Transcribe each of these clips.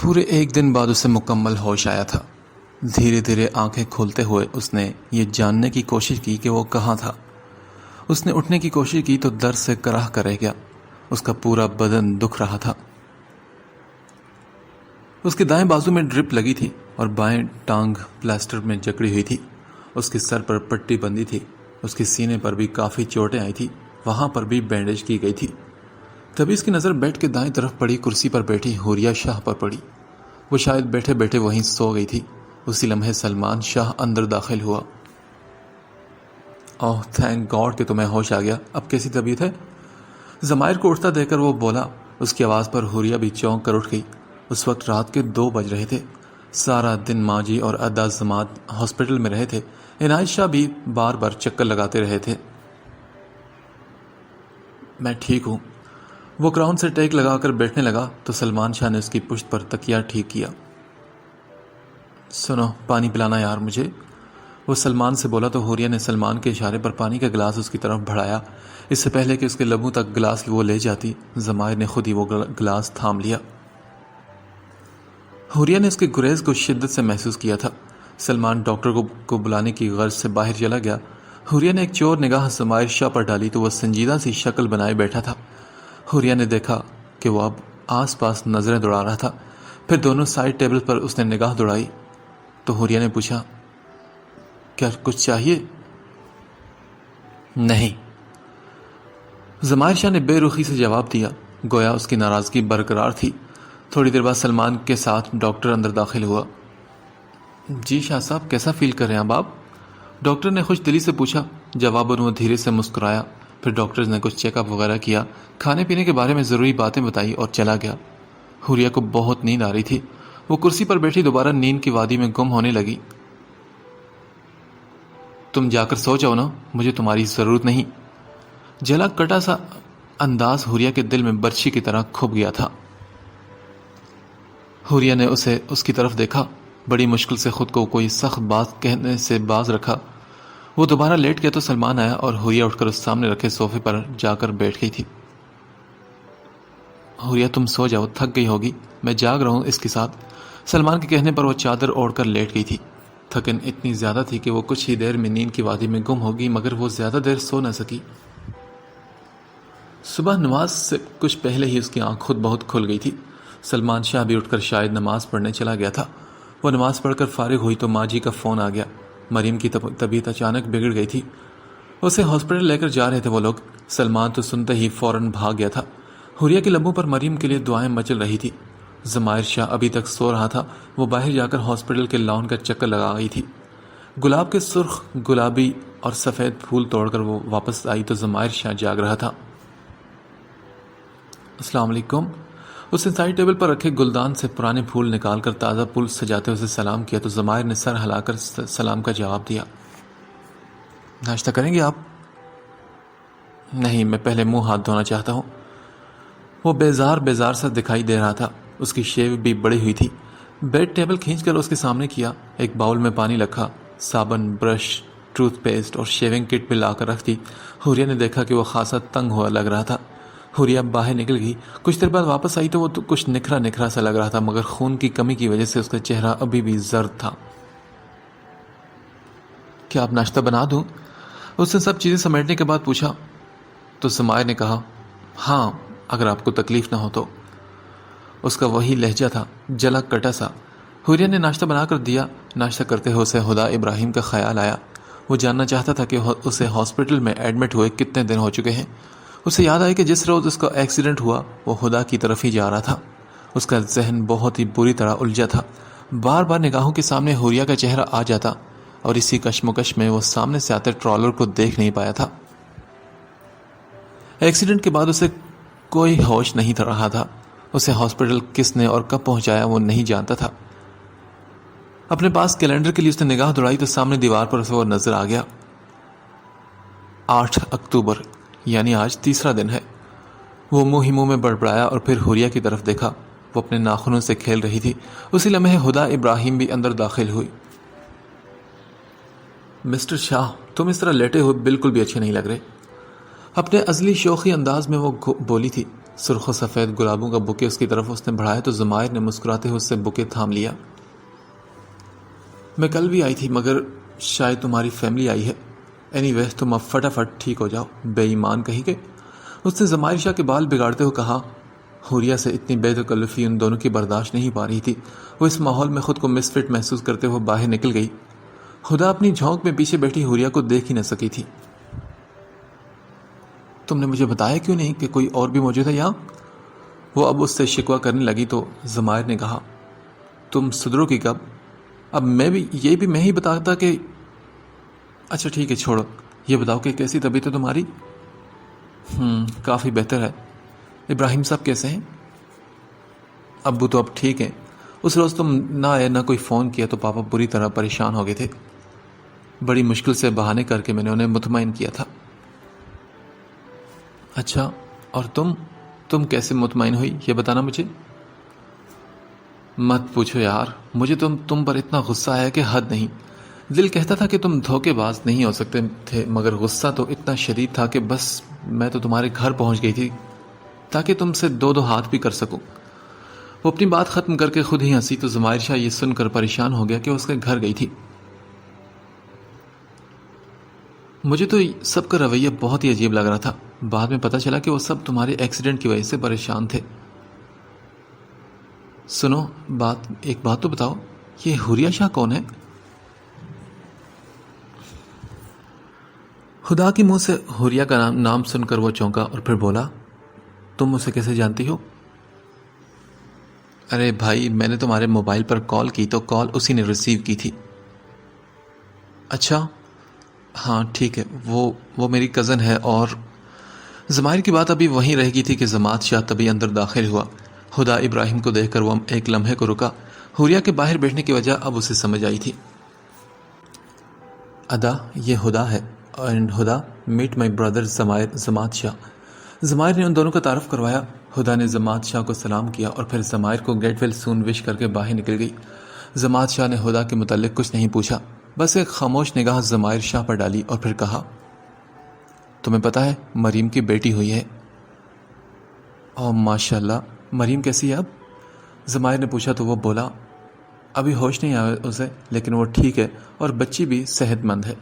پورے ایک دن بعد اسے مکمل ہوش آیا تھا۔ دھیرے دھیرے آنکھیں کھولتے ہوئے اس نے یہ جاننے کی کوشش کی کہ وہ کہاں تھا۔ اس نے اٹھنے کی کوشش کی تو درد سے کراہ کر رہ گیا۔ اس کا پورا بدن دکھ رہا تھا۔ اس کے دائیں بازو میں ڈرپ لگی تھی اور بائیں ٹانگ پلاسٹر میں جکڑی ہوئی تھی۔ اس کے سر پر پٹی بندھی تھی۔ اس کے سینے پر بھی کافی چوٹیں آئی تھی، وہاں پر بھی بینڈیج کی گئی تھی۔ تبھی اس کی نظر بیڈ کے دائیں طرف پڑی کرسی پر بیٹھی حوریہ شاہ پر پڑی۔ وہ شاید بیٹھے بیٹھے وہیں سو گئی تھی۔ اسی لمحے سلمان شاہ اندر داخل ہوا۔ اوہ تھینک گاڈ کہ تمہیں ہوش آ گیا، اب کیسی طبیعت ہے؟ ضمائر کو اٹھتا دیکھ کر وہ بولا۔ اس کی آواز پر حوریہ بھی چونک کر اٹھ گئی۔ اس وقت رات کے 2 بج رہے تھے۔ سارا دن ماجی اور ادا زماد ہاسپٹل میں رہے تھے۔ عنایت شاہ بھی بار بار چکر لگاتے رہے تھے۔ میں ٹھیک ہوں۔ وہ کراؤن سے ٹیک لگا کر بیٹھنے لگا تو سلمان شاہ نے اس کی پشت پر تکیا ٹھیک کیا۔ سنو پانی پلانا یار مجھے، وہ سلمان سے بولا تو حوریہ نے سلمان کے اشارے پر پانی کا گلاس اس کی طرف بڑھایا۔ اس سے پہلے کہ اس کے لبوں تک گلاس وہ لے جاتی، ضمائر نے خود ہی وہ گلاس تھام لیا۔ حوریہ نے اس کے گریز کو شدت سے محسوس کیا تھا۔ سلمان ڈاکٹر کو بلانے کی غرض سے باہر چلا گیا۔ حوریہ نے ایک چور نگاہ ضمائر شاہ پر ڈالی تو وہ سنجیدہ سی شکل بنائے بیٹھا تھا۔ حوریہ نے دیکھا کہ وہ اب آس پاس نظریں دوڑا رہا تھا۔ پھر دونوں سائڈ ٹیبل پر اس نے نگاہ دوڑائی تو حوریہ نے پوچھا، کیا کچھ چاہیے؟ نہیں، ضمائر شاہ نے بے رخی سے جواب دیا، گویا اس کی ناراضگی برقرار تھی۔ تھوڑی دیر بعد سلمان کے ساتھ ڈاکٹر اندر داخل ہوا۔ جی شاہ صاحب کیسا فیل کر رہے ہیں اب آپ؟ ڈاکٹر نے خوش دلی سے پوچھا۔ جواباً وہ دھیرے سے مسکرایا۔ پھر ڈاکٹر نے کچھ چیک اپ وغیرہ کیا، کھانے پینے کے بارے میں ضروری باتیں بتائی اور چلا گیا۔ حوریہ کو بہت نیند آ رہی تھی۔ وہ کرسی پر بیٹھی دوبارہ نیند کی وادی میں گم ہونے لگی۔ تم جا کر سو جاؤ نا، مجھے تمہاری ضرورت نہیں۔ جلا کٹا سا انداز حوریہ کے دل میں برچھی کی طرح کھپ گیا تھا۔ حوریہ نے اس کی طرف دیکھا، بڑی مشکل سے خود کو کوئی سخت بات کہنے سے باز رکھا۔ وہ دوبارہ لیٹ گیا تو سلمان آیا اور حوریہ اٹھ کر اس سامنے رکھے صوفے پر جا کر بیٹھ گئی تھی۔ حوریہ تم سو جاؤ، تھک گئی ہوگی، میں جاگ رہا ہوں اس کے ساتھ۔ سلمان کے کہنے پر وہ چادر اوڑھ کر لیٹ گئی تھی۔ تھکن اتنی زیادہ تھی کہ وہ کچھ ہی دیر میں نیند کی وادی میں گم ہوگی، مگر وہ زیادہ دیر سو نہ سکی۔ صبح نماز سے کچھ پہلے ہی اس کی آنکھ خود بہت کھل گئی تھی۔ سلمان شاہ بھی اٹھ کر شاید نماز پڑھنے چلا گیا تھا۔ وہ نماز پڑھ کر فارغ ہوئی تو ماں جی کا فون آ گیا۔ مریم کی طبیعت اچانک بگڑ گئی تھی۔ اسے ہاسپٹل لے کر جا رہے تھے وہ لوگ۔ سلمان تو سنتے ہی فوراً بھاگ گیا تھا۔ حوریہ کے لبوں پر مریم کے لیے دعائیں مچل رہی تھی۔ ضمائر شاہ ابھی تک سو رہا تھا۔ وہ باہر جا کر ہاسپٹل کے لان کا چکر لگا گئی تھی۔ گلاب کے سرخ، گلابی اور سفید پھول توڑ کر وہ واپس آئی تو ضمائر شاہ جاگ رہا تھا۔ السلام علیکم۔ اس نے سائڈ ٹیبل پر رکھے گلدان سے پرانے پھول نکال کر تازہ پھول سجاتے اسے سلام کیا تو ضمائر نے سر ہلا کر سلام کا جواب دیا۔ ناشتہ کریں گے آپ؟ نہیں، میں پہلے منہ ہاتھ دھونا چاہتا ہوں۔ وہ بیزار سا دکھائی دے رہا تھا۔ اس کی شیو بھی بڑی ہوئی تھی۔ بیڈ ٹیبل کھینچ کر اس کے سامنے کیا، ایک باؤل میں پانی رکھا، صابن، برش، ٹوتھ پیسٹ اور شیونگ کٹ بھی لا کر رکھ دی۔ حوریہ نے دیکھا کہ وہ خاصا تنگ ہوا لگ رہا تھا۔ حوریہ باہر نکل گئی۔ کچھ دیر بعد واپس آئی تو وہ کچھ نکھرا سا لگ رہا تھا، مگر خون کی کمی کی وجہ سے اس کا چہرہ ابھی بھی زرد تھا۔ کیا آپ ناشتہ بنا دوں؟ اس نے سب چیزیں سمیٹنے کے بعد پوچھا تو ضمائر نے کہا، ہاں اگر آپ کو تکلیف نہ ہو تو۔ اس کا وہی لہجہ تھا، جلا کٹا سا۔ حوریہ نے ناشتہ بنا کر دیا۔ ناشتہ کرتے ہوئے اسے ہدا ابراہیم کا خیال آیا۔ وہ جاننا چاہتا تھا کہ اسے ہاسپٹل میں ایڈمٹ ہوئے کتنے دن ہو چکے ہیں۔ اسے یاد آیا کہ جس روز اس کا ایکسیڈنٹ ہوا وہ ہدا کی طرف ہی جا رہا تھا۔ اس کا ذہن بہت ہی بری طرح الجھا تھا۔ بار بار نگاہوں کے سامنے حوریہ کا چہرہ آ جاتا اور اسی کشمکش میں وہ سامنے سے آتے ٹرالر کو دیکھ نہیں پایا تھا۔ ایکسیڈنٹ کے بعد اسے کوئی ہوش نہیں رہا تھا۔ اسے ہاسپٹل کس نے اور کب پہنچایا وہ نہیں جانتا تھا۔ اپنے پاس کیلنڈر کے لیے اس نے نگاہ دوڑائی تو سامنے دیوار پر اسے وہ نظر آ گیا۔ 8 اکتوبر یعنی آج تیسرا دن ہے۔ وہ منہ ہی منہ میں بڑبڑایا اور پھر حوریہ کی طرف دیکھا۔ وہ اپنے ناخنوں سے کھیل رہی تھی۔ اسی لمحے ہدا ابراہیم بھی اندر داخل ہوئی۔ مسٹر شاہ، تم اس طرح لیٹے ہوئے بالکل بھی اچھے نہیں لگ رہے۔ اپنے ازلی شوخی انداز میں وہ بولی تھی۔ سرخ و سفید گلابوں کا بوکے اس کی طرف اس نے بڑھایا تو ضمائر نے مسکراتے ہوئے اس سے بوکے تھام لیا۔ میں کل بھی آئی تھی مگر شاید تمہاری فیملی آئی ہے۔ اینی وے تم اب فٹافٹ ٹھیک ہو جاؤ، بے ایمان کہیں گے۔ اس نے ضمائر شاہ کے بال بگاڑتے ہوئے کہا۔ حوریہ سے اتنی بے تکلفی ان دونوں کی برداشت نہیں پا رہی تھی۔ وہ اس ماحول میں خود کو مس فٹ محسوس کرتے ہوئے باہر نکل گئی۔ خدا اپنی جھونک میں پیچھے بیٹھی حوریہ کو دیکھ ہی نہ سکی تھی۔ تم نے مجھے بتایا کیوں نہیں کہ کوئی اور بھی موجود ہے یہاں؟ وہ اب اس سے شکوہ کرنے لگی تو ضمائر نے کہا، تم صدروں کی کب؟ اب میں ہی بتاتا کہ اچھا ٹھیک ہے چھوڑو، یہ بتاؤ کہ کیسی طبیعت ہے تمہاری؟ کافی بہتر ہے۔ ابراہیم صاحب کیسے ہیں؟ ابو تو اب ٹھیک ہیں۔ اس روز تم نہ آئے نہ کوئی فون کیا تو پاپا بری طرح پریشان ہو گئے تھے۔ بڑی مشکل سے بہانے کر کے میں نے انہیں مطمئن کیا تھا۔ اچھا، اور تم کیسے مطمئن ہوئی یہ بتانا مجھے۔ مت پوچھو یار، مجھے تم پر اتنا غصہ آیا کہ حد نہیں۔ دل کہتا تھا کہ تم دھوکے باز نہیں ہو سکتے تھے، مگر غصہ تو اتنا شدید تھا کہ بس میں تو تمہارے گھر پہنچ گئی تھی تاکہ تم سے دو ہاتھ بھی کر سکوں۔ وہ اپنی بات ختم کر کے خود ہی ہنسی تو ضمائر شاہ یہ سن کر پریشان ہو گیا کہ اس کے گھر گئی تھی۔ مجھے تو سب کا رویہ بہت ہی عجیب لگ رہا تھا۔ بعد میں پتہ چلا کہ وہ سب تمہارے ایکسیڈنٹ کی وجہ سے پریشان تھے۔ سنو، ایک بات تو بتاؤ، یہ حوریہ شاہ کون ہے؟ خدا کی منہ سے حوریہ کا نام سن کر وہ چونکا اور پھر بولا، تم اسے کیسے جانتی ہو؟ ارے بھائی، میں نے تمہارے موبائل پر کال کی تو کال اسی نے ریسیو کی تھی۔ اچھا ہاں ٹھیک ہے، وہ میری کزن ہے۔ اور ضمائر کی بات ابھی وہیں رہ گئی تھی کہ ضماد شاہ تبھی اندر داخل ہوا۔ خدا ابراہیم کو دیکھ کر وہ ایک لمحے کو رکا۔ حوریہ کے باہر بیٹھنے کی وجہ اب اسے سمجھ آئی تھی۔ ادا، یہ ہدا ہے، اینڈ ہدا میٹ مائی بردر ضماد شاہ۔ ضمائر نے ان دونوں کا تعارف کروایا۔ ہدا نے ضماد شاہ کو سلام کیا اور پھر ضمائر کو گیٹ ویل سون وش کر کے باہر نکل گئی۔ ضماد شاہ نے ہدا کے متعلق کچھ نہیں پوچھا، بس ایک خاموش نگاہ ضمائر شاہ پر ڈالی اور پھر کہا، تمہیں پتا ہے مریم کی بیٹی ہوئی ہے؟ اوہ ماشاء اللہ، مریم کیسی ہے اب؟ ضمائر نے پوچھا تو وہ بولا، ابھی ہوش نہیں آیا اسے، لیکن وہ ٹھیک ہے اور بچی بھی صحت مند ہے۔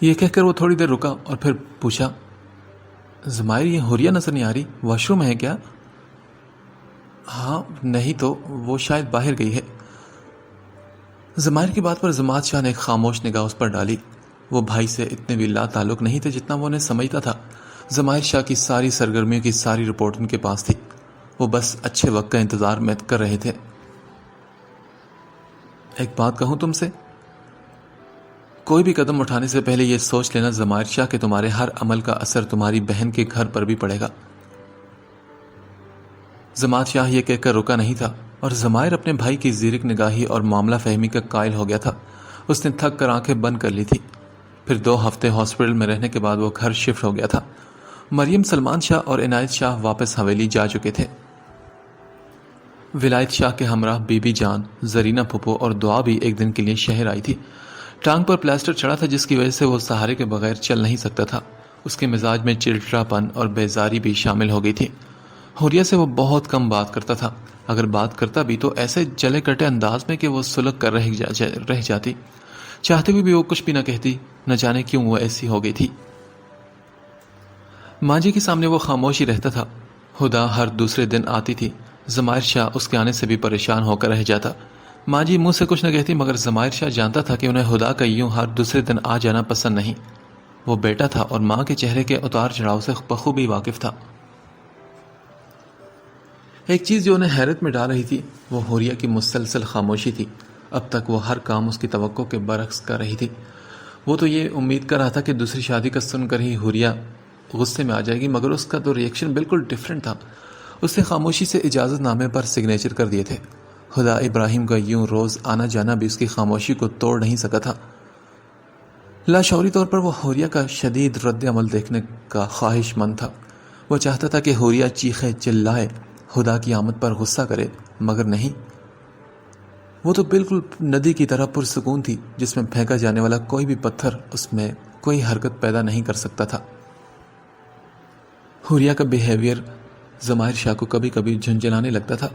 یہ کہہ کر وہ تھوڑی دیر رکا اور پھر پوچھا، ضمائر یہ حوریہ نظر نہیں آ رہی، واش روم ہے کیا؟ ہاں نہیں تو وہ شاید باہر گئی ہے۔ ضمائر کی بات پر ضماد شاہ نے ایک خاموش نگاہ اس پر ڈالی۔ وہ بھائی سے اتنے بھی لا تعلق نہیں تھے جتنا وہ انہیں سمجھتا تھا۔ ضمائر شاہ کی ساری سرگرمیوں کی ساری رپورٹ ان کے پاس تھی، وہ بس اچھے وقت کا انتظار میں کر رہے تھے۔ ایک بات کہوں تم سے، کوئی بھی قدم اٹھانے سے پہلے یہ سوچ لینا ضمائر شاہ کہ تمہارے ہر عمل کا اثر تمہاری بہن کے گھر پر بھی پڑے گا۔ ضماد شاہ یہ کہہ کر رکا نہیں تھا اور ضمائر اپنے بھائی کی زیرک نگاہی اور معاملہ فہمی کا قائل ہو گیا تھا۔ اس نے تھک کر آنکھیں بند کر لی تھی۔ پھر 2 ہفتے ہاسپٹل میں رہنے کے بعد وہ گھر شفٹ ہو گیا تھا۔ مریم، سلمان شاہ اور عنایت شاہ واپس حویلی جا چکے تھے۔ ولایت شاہ کے ہمراہ بی بی جان، زرینہ پھپھو اور دعا بھی ایک دن کے لیے شہر آئی تھی۔ ٹانگ پر پلاسٹر چڑھا تھا جس کی وجہ سے وہ سہارے کے بغیر چل نہیں سکتا تھا۔ اس کے مزاج میں چڑچڑا پن اور بیزاری بھی شامل ہو گئی تھی۔ حوریہ سے وہ بہت کم بات کرتا تھا، اگر بات کرتا بھی تو ایسے جلے کٹے انداز میں کہ وہ سلگ کر رہ جاتی۔ چاہتے ہوئے بھی وہ کچھ بھی نہ کہتی، نہ جانے کیوں وہ ایسی ہو گئی تھی۔ ماں جی کے سامنے وہ خاموش ہی رہتا تھا۔ ہدا ہر دوسرے دن آتی تھی، ضمائر شاہ اس کے آنے سے بھی پریشان ہو کر رہ جاتا۔ ماں جی منہ سے کچھ نہ کہتی مگر ضمائر شاہ جانتا تھا کہ انہیں ہدا کا یوں ہر دوسرے دن آ جانا پسند نہیں۔ وہ بیٹا تھا اور ماں کے چہرے کے اتار چڑھاؤ سے بخوبی واقف تھا۔ ایک چیز جو انہیں حیرت میں ڈال رہی تھی وہ حوریہ کی مسلسل خاموشی تھی۔ اب تک وہ ہر کام اس کی توقع کے برعکس کر رہی تھی۔ وہ تو یہ امید کر رہا تھا کہ دوسری شادی کا سن کر ہی حوریہ غصے میں آ جائے گی، مگر اس کا تو ریئیکشن بالکل ڈیفرنٹ تھا۔ اس نے خاموشی سے اجازت نامے پر سگنیچر کر دیے تھے۔ خدا ابراہیم کا یوں روز آنا جانا بھی اس کی خاموشی کو توڑ نہیں سکا تھا۔ لاشعوری طور پر وہ حوریہ کا شدید رد عمل دیکھنے کا خواہش مند تھا۔ وہ چاہتا تھا کہ حوریہ چیخے چلائے، خدا کی آمد پر غصہ کرے، مگر نہیں۔ وہ تو بالکل ندی کی طرح پرسکون تھی جس میں پھینکا جانے والا کوئی بھی پتھر اس میں کوئی حرکت پیدا نہیں کر سکتا تھا۔ حوریہ کا بیہیویئر ضمائر شاہ کو کبھی کبھی جھنجھلانے لگتا تھا.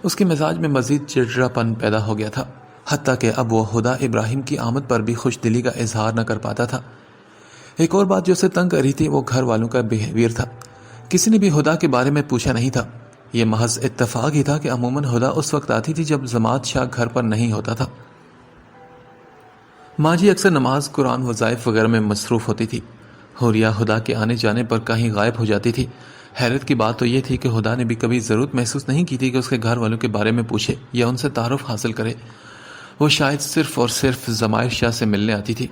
اس کے مزاج میں مزید چڑچڑاپن پیدا ہو گیا تھا، حتیٰ کہ اب وہ ہدا ابراہیم کی آمد پر بھی خوش دلی کا اظہار نہ کر پاتا تھا. ایک اور بات جو اسے تنگ کر رہی تھی وہ گھر والوں کا بیہیویئر تھا. کسی نے بھی ہدا کے بارے میں پوچھا نہیں تھا. یہ محض اتفاق ہی تھا کہ عموماً ہدا اس وقت آتی تھی جب ضماد شاہ گھر پر نہیں ہوتا تھا. ماں جی اکثر نماز، قرآن، وظائف وغیرہ میں مصروف ہوتی تھی. حوریہ ہدا کے آنے جانے پر کہیں غائب ہو جاتی تھی. حیرت کی بات تو یہ تھی کہ ہدا نے بھی کبھی ضرورت محسوس نہیں کی تھی کہ اس کے گھر والوں کے بارے میں پوچھے یا ان سے تعارف حاصل کرے. وہ شاید صرف اور صرف ضمائر شاہ سے ملنے آتی تھی.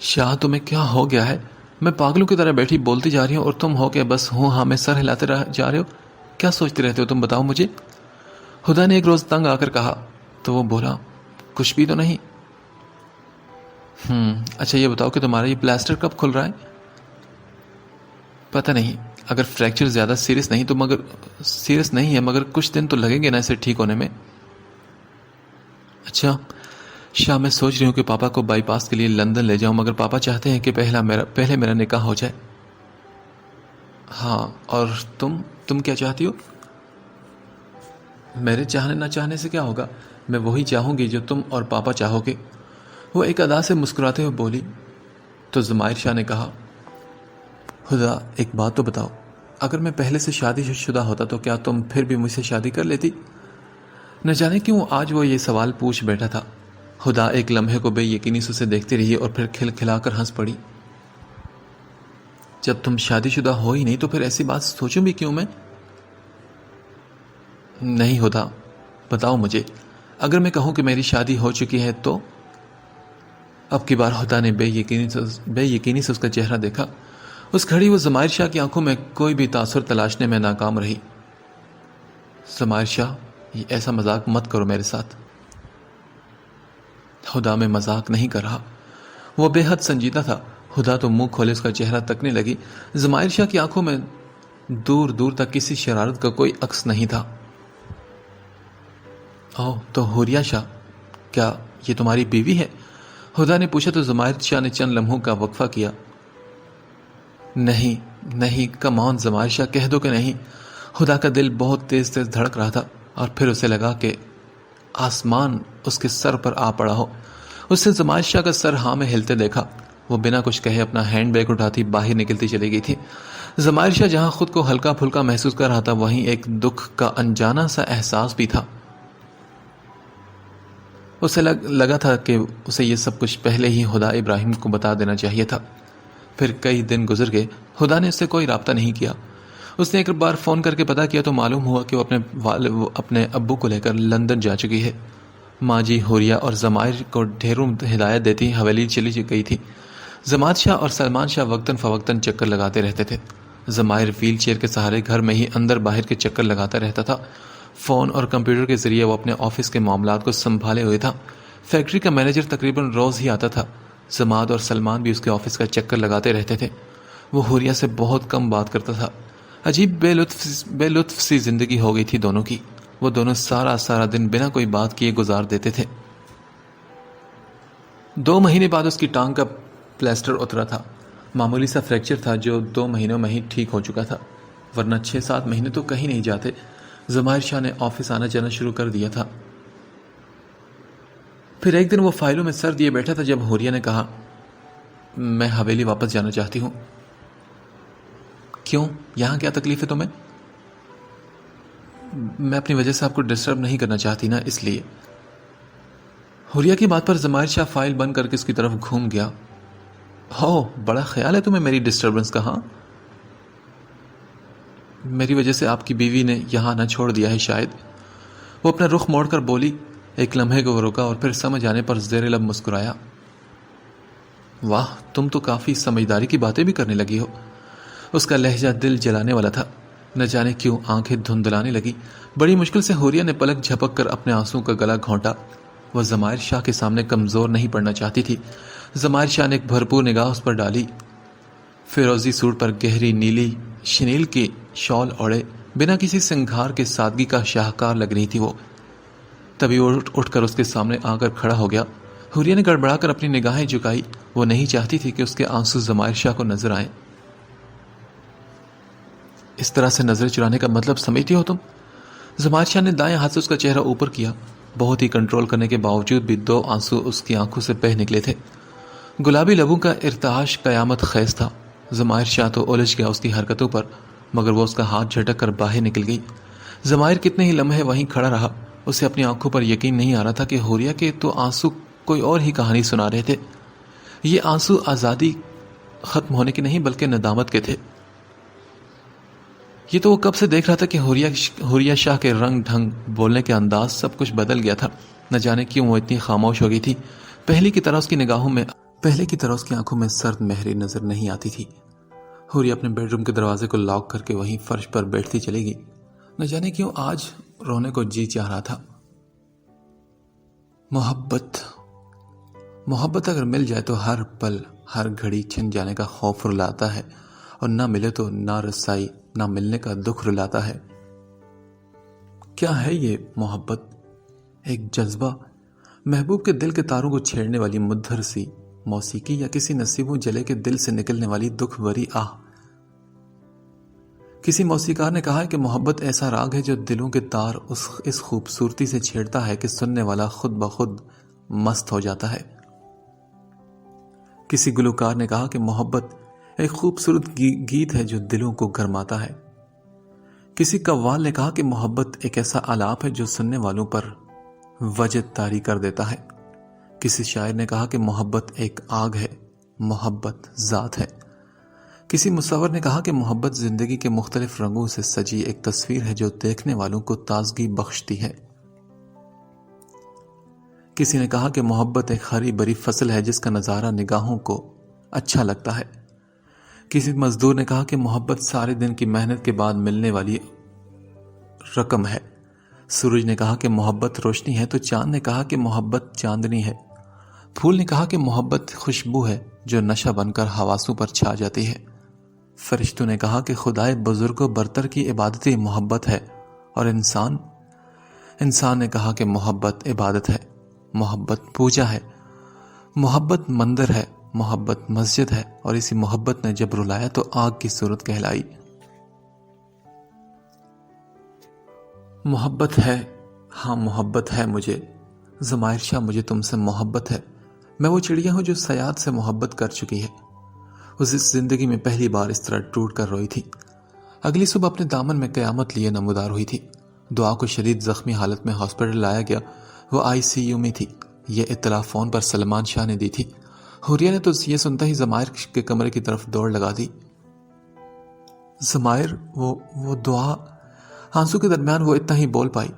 شاہ تمہیں کیا ہو گیا ہے؟ میں پاگلوں کی طرح بیٹھی بولتی جا رہی ہوں اور تم ہو کے بس ہوں ہاں میں سر ہلاتے جا رہے ہو. کیا سوچتے رہتے ہو تم؟ بتاؤ مجھے. ہدا نے ایک روز تنگ آ کر کہا تو وہ بولا کچھ بھی تو نہیں. اچھا یہ بتاؤ کہ تمہارا یہ پلاسٹر کب کھل رہا ہے؟ پتہ نہیں. اگر فریکچر زیادہ سیریس نہیں تو سیریس نہیں ہے مگر کچھ دن تو لگیں گے نا اسے ٹھیک ہونے میں. اچھا شاہ میں سوچ رہی ہوں کہ پاپا کو بائی پاس کے لیے لندن لے جاؤں مگر پاپا چاہتے ہیں کہ پہلے میرا نکاح ہو جائے. ہاں اور تم کیا چاہتی ہو؟ میرے چاہنے نہ چاہنے سے کیا ہوگا، میں وہی چاہوں گی جو تم اور پاپا چاہو گے. وہ ایک ادا سے مسکراتے ہوئے بولی. تو ضمائر شاہ نے کہا ہدا ایک بات تو بتاؤ، اگر میں پہلے سے شادی شدہ ہوتا تو کیا تم پھر بھی مجھ سے شادی کر لیتی؟ نہ جانے کیوں آج وہ یہ سوال پوچھ بیٹھا تھا. ہدا ایک لمحے کو بے یقینی سے اسے دیکھتی رہی اور پھر کھلا کر ہنس پڑی. جب تم شادی شدہ ہو ہی نہیں تو پھر ایسی بات سوچوں بھی کیوں میں؟ نہیں ہدا بتاؤ مجھے، اگر میں کہوں کہ میری شادی ہو چکی ہے تو؟ اب کی بار ہدا نے بے یقینی سے اس کا چہرہ دیکھا. اس گھڑی وہ ضمائر شاہ کی آنکھوں میں کوئی بھی تاثر تلاشنے میں ناکام رہی. ضمائر شاہ یہ ایسا مذاق مت کرو میرے ساتھ. ہدا میں مذاق نہیں کر رہا. وہ بے حد سنجیدہ تھا. ہدا تو منہ کھولے اس کا چہرہ تکنے لگی. ضمائر شاہ کی آنکھوں میں دور دور تک کسی شرارت کا کوئی عکس نہیں تھا. اوہ تو حوریہ شاہ کیا یہ تمہاری بیوی ہے؟ ہدا نے پوچھا تو ضمائر شاہ نے چند لمحوں کا وقفہ کیا. نہیں کم آن ضمائر شاہ کہہ دو کہ نہیں. ہدا کا دل بہت تیز تیز دھڑک رہا تھا اور پھر اسے لگا کہ آسمان اس کے سر پر آ پڑا ہو. اس نے ضمائر شاہ کا سر ہاں میں ہلتے دیکھا. وہ بنا کچھ کہے اپنا ہینڈ بیگ اٹھاتی باہر نکلتی چلی گئی تھی. ضمائر شاہ جہاں خود کو ہلکا پھلکا محسوس کر رہا تھا وہیں ایک دکھ کا انجانا سا احساس بھی تھا. اسے لگا تھا کہ اسے یہ سب کچھ پہلے ہی ہدا ابراہیم کو بتا دینا چاہیے تھا. پھر کئی دن گزر گئے. ہدا نے اس سے کوئی رابطہ نہیں کیا. اس نے ایک بار فون کر کے پتا کیا تو معلوم ہوا کہ وہ اپنے ابو کو لے کر لندن جا چکی ہے. ماں جی حوریہ اور ضمائر کو ڈھیروں ہدایت دیتی حویلی چلی گئی تھی. ضماد شاہ اور سلمان شاہ وقتاً فوقتاً چکر لگاتے رہتے تھے. ضمائر ویل چیئر کے سہارے گھر میں ہی اندر باہر کے چکر لگاتا رہتا تھا. فون اور کمپیوٹر کے ذریعے وہ اپنے آفس کے معاملات کو سنبھالے ہوئے تھا. فیکٹری کا مینیجر تقریباً روز ہی آتا تھا. ضماد اور سلمان بھی اس کے آفس کا چکر لگاتے رہتے تھے. وہ حوریہ سے بہت کم بات کرتا تھا. عجیب بے لطف سی زندگی ہو گئی تھی دونوں کی. وہ دونوں سارا دن بنا کوئی بات کیے گزار دیتے تھے. 2 مہینے بعد اس کی ٹانگ کا پلاسٹر اترا تھا. معمولی سا فریکچر تھا جو 2 مہینوں میں ہی ٹھیک ہو چکا تھا، ورنہ 6-7 مہینے تو کہیں نہیں جاتے. ضمائر شاہ نے آفس آنا جانا شروع کر دیا تھا. پھر ایک دن وہ فائلوں میں سر دیے بیٹھا تھا جب حوریہ نے کہا میں حویلی واپس جانا چاہتی ہوں. کیوں؟ یہاں کیا تکلیف ہے تمہیں؟ میں اپنی وجہ سے آپ کو ڈسٹرب نہیں کرنا چاہتی نا، اس لیے. حوریہ کی بات پر ضمائر شاہ فائل بند کر کے اس کی طرف گھوم گیا. ہو بڑا خیال ہے تمہیں میری ڈسٹربنس کا؟ ہاں میری وجہ سے آپ کی بیوی نے یہاں نہ چھوڑ دیا ہے شاید. وہ اپنا رخ موڑ کر بولی. ایک لمحے کو وہ رکا اور پھر سمجھ آنے پر زیر لب مسکرایا. واہ تم تو کافی سمجھداری کی باتیں بھی کرنے لگی ہو. اس کا لہجہ دل جلانے والا تھا. نہ جانے کیوں آنکھیں دھندلانے لگی. بڑی مشکل سے حوریہ نے پلک جھپک کر اپنے آنسوں کا گلا گھونٹا. وہ ضمائر شاہ کے سامنے کمزور نہیں پڑنا چاہتی تھی. ضمائر شاہ نے ایک بھرپور نگاہ اس پر ڈالی. فیروزی سوٹ پر گہری نیلی شنیل کی شال اوڑے بنا کسی سنگھار کے سادگی کا شاہکار لگ رہی تھی. وہ تبھی اٹھ کر اس کے سامنے آ کر کھڑا ہو گیا. حوریہ نے گڑبڑا کر اپنی نگاہیں جھکائی. وہ نہیں چاہتی تھی کہ اس کے آنسو ضمائر شاہ کو نظر آئیں. اس طرح سے نظر چرانے کا مطلب سمجھتی ہو تم؟ زمائر شاہ نے دائیں ہاتھ سے اس کا چہرہ اوپر کیا. بہت ہی کنٹرول کرنے کے باوجود بھی 2 آنسو اس کی آنکھوں سے بہہ نکلے تھے. گلابی لبوں کا ارتعاش قیامت خیز تھا. زمائر شاہ تو الجھ گیا اس کی حرکتوں پر، مگر وہ اس کا ہاتھ جھٹک کر باہر نکل گئی. زمائر کتنے ہی لمحے وہیں کھڑا رہا. اسے اپنی آنکھوں پر یقین نہیں آ رہا تھا کہ حوریہ کے تو آنسو کوئی اور ہی کہانی سنا رہے تھے. یہ آنسو آزادی ختم ہونے کے نہیں بلکہ ندامت کے تھے. یہ تو وہ کب سے دیکھ رہا تھا کہ حوریہ شاہ کے رنگ ڈھنگ، بولنے کے انداز، سب کچھ بدل گیا تھا. نہ جانے کیوں وہ اتنی خاموش ہو گئی تھی. پہلے کی طرح اس کی آنکھوں میں سرد مہری نظر نہیں آتی تھی. حوریہ اپنے بیڈ روم کے دروازے کو لاک کر کے وہیں فرش پر بیٹھتی چلی گئی. نہ جانے کیوں آج رونے کو جی چاہ رہا تھا. محبت اگر مل جائے تو ہر پل ہر گھڑی چھن جانے کا خوف رلاتا ہے، اور نہ ملے تو نہ رسائی، نہ ملنے کا دکھ رلاتا ہے. کیا ہے یہ محبت؟ ایک جذبہ، محبوب کے دل کے تاروں کو چھیڑنے والی مدھر سی موسیقی، یا کسی نصیبوں جلے کے دل سے نکلنے والی دکھ بھری آہ؟ کسی موسیقار نے کہا ہے کہ محبت ایسا راگ ہے جو دلوں کے تار اس خوبصورتی سے چھیڑتا ہے کہ سننے والا خود بخود مست ہو جاتا ہے. کسی گلوکار نے کہا کہ محبت ایک خوبصورت گیت ہے جو دلوں کو گرماتا ہے. کسی قوال نے کہا کہ محبت ایک ایسا آلاپ ہے جو سننے والوں پر وجد طاری کر دیتا ہے. کسی شاعر نے کہا کہ محبت ایک آگ ہے، محبت ذات ہے. کسی مصور نے کہا کہ محبت زندگی کے مختلف رنگوں سے سجی ایک تصویر ہے جو دیکھنے والوں کو تازگی بخشتی ہے. کسی نے کہا کہ محبت ایک ہری بھری فصل ہے جس کا نظارہ نگاہوں کو اچھا لگتا ہے. کسی مزدور نے کہا کہ محبت سارے دن کی محنت کے بعد ملنے والی رقم ہے. سورج نے کہا کہ محبت روشنی ہے، تو چاند نے کہا کہ محبت چاندنی ہے. پھول نے کہا کہ محبت خوشبو ہے جو نشہ بن کر حواسوں پر چھا جاتی ہے. فرشتوں نے کہا کہ خدائے بزرگ و برتر کی عبادت محبت ہے. اور انسان نے کہا کہ محبت عبادت ہے، محبت پوجا ہے، محبت مندر ہے، محبت مسجد ہے. اور اسی محبت نے جب رلایا تو آگ کی صورت کہلائی. محبت ہے، ہاں محبت ہے مجھے. زمائر شاہ، مجھے تم سے محبت ہے. میں وہ چڑیا ہوں جو صیاد سے محبت کر چکی ہے. اس زندگی میں پہلی بار اس طرح ٹوٹ کر روئی تھی. اگلی صبح اپنے دامن میں قیامت لیے نمودار ہوئی تھی. دعا کو شدید زخمی حالت میں ہاسپٹل لایا گیا. وہ ICU میں تھی. یہ اطلاع فون پر سلمان شاہ نے دی تھی. حوریہ نے تو یہ سنتا ہی زمائر کے کمرے کی طرف دوڑ لگا دی. زمائر، وہ دعا. آنسو کے درمیان وہ اتنا ہی بول پائی.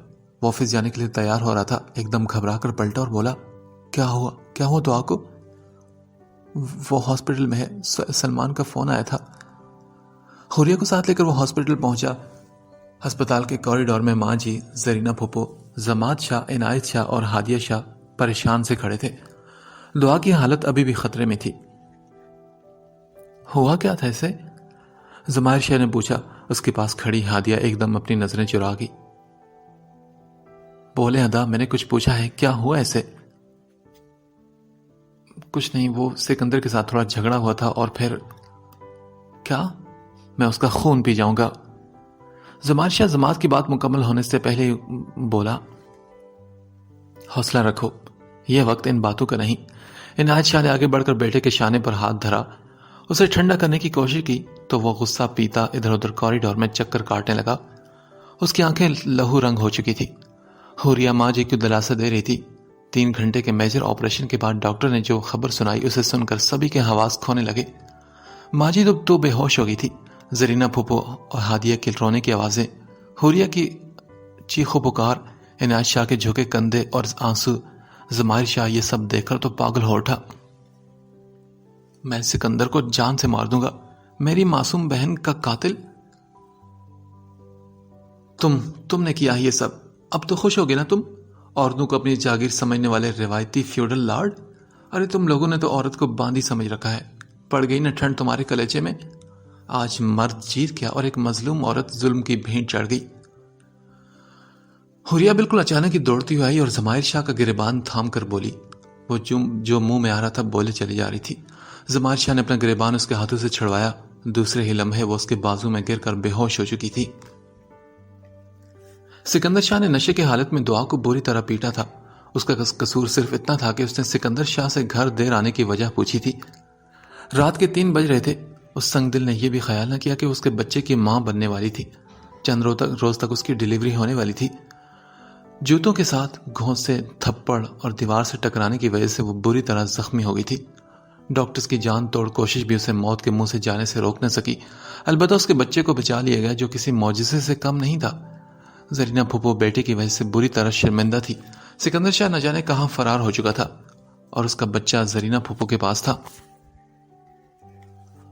وہ آفس جانے کے لیے تیار ہو رہا تھا، ایک دم گھبرا کر پلٹا اور بولا، کیا ہوا دعا کو؟ وہ ہاسپٹل میں ہے، سلمان کا فون آیا تھا. حوریہ کو ساتھ لے کر وہ ہاسپٹل پہنچا. ہسپتال کے کوریڈور میں ماں جی، زرینہ پھوپھو، زماد شاہ، عنایت شاہ اور ہادیہ شاہ پریشان سے کھڑے تھے. دعا کی حالت ابھی بھی خطرے میں تھی. ہوا کیا تھا اسے؟ زمائر شاہ نے پوچھا. اس کے پاس کھڑی ہادیہ ایک دم اپنی نظریں چرا گئی. بولے ادا، میں نے کچھ پوچھا ہے، کیا ہوا ایسے؟ کچھ نہیں، وہ سکندر کے ساتھ تھوڑا جھگڑا ہوا تھا اور پھر کیا؟ میں اس کا خون پی جاؤں گا. زمائر شاہ زماد کی بات مکمل ہونے سے پہلے بولا، حوصلہ رکھو، یہ وقت ان باتوں کا نہیں. عنایت شاہ نے آگے بڑھ کر بیٹے کے شانے پر ہاتھ دھرا. اسے ٹھنڈا کرنے کی کوشش کی تو وہ غصہ پیتا ادھر ادھر کوریڈور میں چکر کاٹنے لگا. اس کی آنکھیں لہو رنگ ہو چکی تھی. حوریہ ماں جی کو دلاسا دے رہی تھی. 3 گھنٹے کے میجر آپریشن کے بعد ڈاکٹر نے جو خبر سنائی اسے سن کر سبھی کے حواس کھونے لگے. ماں جی تو بے ہوش ہو گئی تھی. زرینہ پھوپھو اور ہادیہ کے رونے کی آوازیں، حوریہ کی چیخو پکار، عنایت شاہ کے جھکے کندھے اور آنسو. زمائر شاہ یہ سب دیکھ کر تو پاگل ہو اٹھا. میں سکندر کو جان سے مار دوں گا، میری معصوم بہن کا قاتل تم نے کیا یہ سب. اب تو خوش ہو گے نا تم، عورتوں کو اپنی جاگیر سمجھنے والے روایتی فیوڈل لارڈ. ارے تم لوگوں نے تو عورت کو باندھی سمجھ رکھا ہے. پڑ گئی نا ٹھنڈ تمہارے کلیجے میں. آج مرد جیت گیا اور ایک مظلوم عورت ظلم کی بھینٹ چڑھ گئی. حوریہ بالکل اچانک ہی دوڑتی ہوئی آئی اور زمائر شاہ کا گریبان تھام کر بولی. وہ جو منہ میں آ رہا تھا بولے چلی جا رہی تھی. زمائر شاہ نے اپنا گریبان اس کے ہاتھوں سے چھڑوایا. دوسرے ہی لمحے وہ اس کے بازو میں گر کر بے ہوش ہو چکی تھی۔ سکندر شاہ نے نشے کی حالت میں دعا کو بری طرح پیٹا تھا۔ اس کا قصور صرف اتنا تھا کہ اس نے سکندر شاہ سے گھر دیر آنے کی وجہ پوچھی تھی۔ رات کے 3 بج رہے تھے۔ اس سنگ دل نے یہ بھی خیال نہ کیا کہ اس کے بچے کی ماں بننے والی تھی۔ چند روز تک اس کی ڈیلیوری ہونے والی تھی۔ جوتوں کے ساتھ گھونسے، تھپڑ اور دیوار سے ٹکرانے کی وجہ سے وہ بری طرح زخمی ہو گئی تھی۔ ڈاکٹرز کی جان توڑ کوشش بھی اسے موت کے منہ سے جانے سے روک نہ سکی۔ البتہ اس کے بچے کو بچا لیا گیا، جو کسی معجزے سے کم نہیں تھا۔ زرینہ پھوپھو بیٹے کی وجہ سے بری طرح شرمندہ تھی۔ سکندر شاہ نہ جانے کہاں فرار ہو چکا تھا اور اس کا بچہ زرینہ پھوپھو کے پاس تھا۔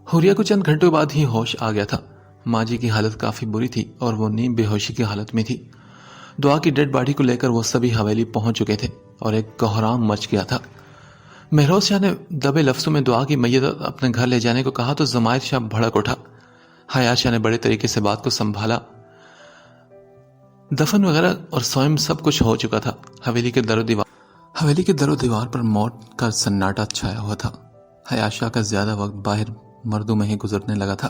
حوریہ کو چند گھنٹوں بعد ہی ہوش آ گیا تھا۔ ماں جی کی حالت کافی بری تھی اور وہ نیم بے ہوشی کی حالت میں تھی۔ دعا کی ڈیڈ باڈی کو لے کر وہ سبھی حویلی پہنچ چکے تھے اور ایک کوہرام مچ گیا تھا۔ مہروز شاہ نے دبے لفظوں میں دعا کی میت اپنے گھر لے جانے کو کہا تو زمائر شاہ بھڑک اٹھا۔ حیات شاہ نے بڑے طریقے سے بات کو سنبھالا۔ دفن وغیرہ اور سوئم سب کچھ ہو چکا تھا۔ حویلی کے در و دیوار پر موت کا سناٹا چھایا ہوا تھا۔ حیات شاہ کا زیادہ وقت باہر مردوں میں ہی گزرنے لگا تھا۔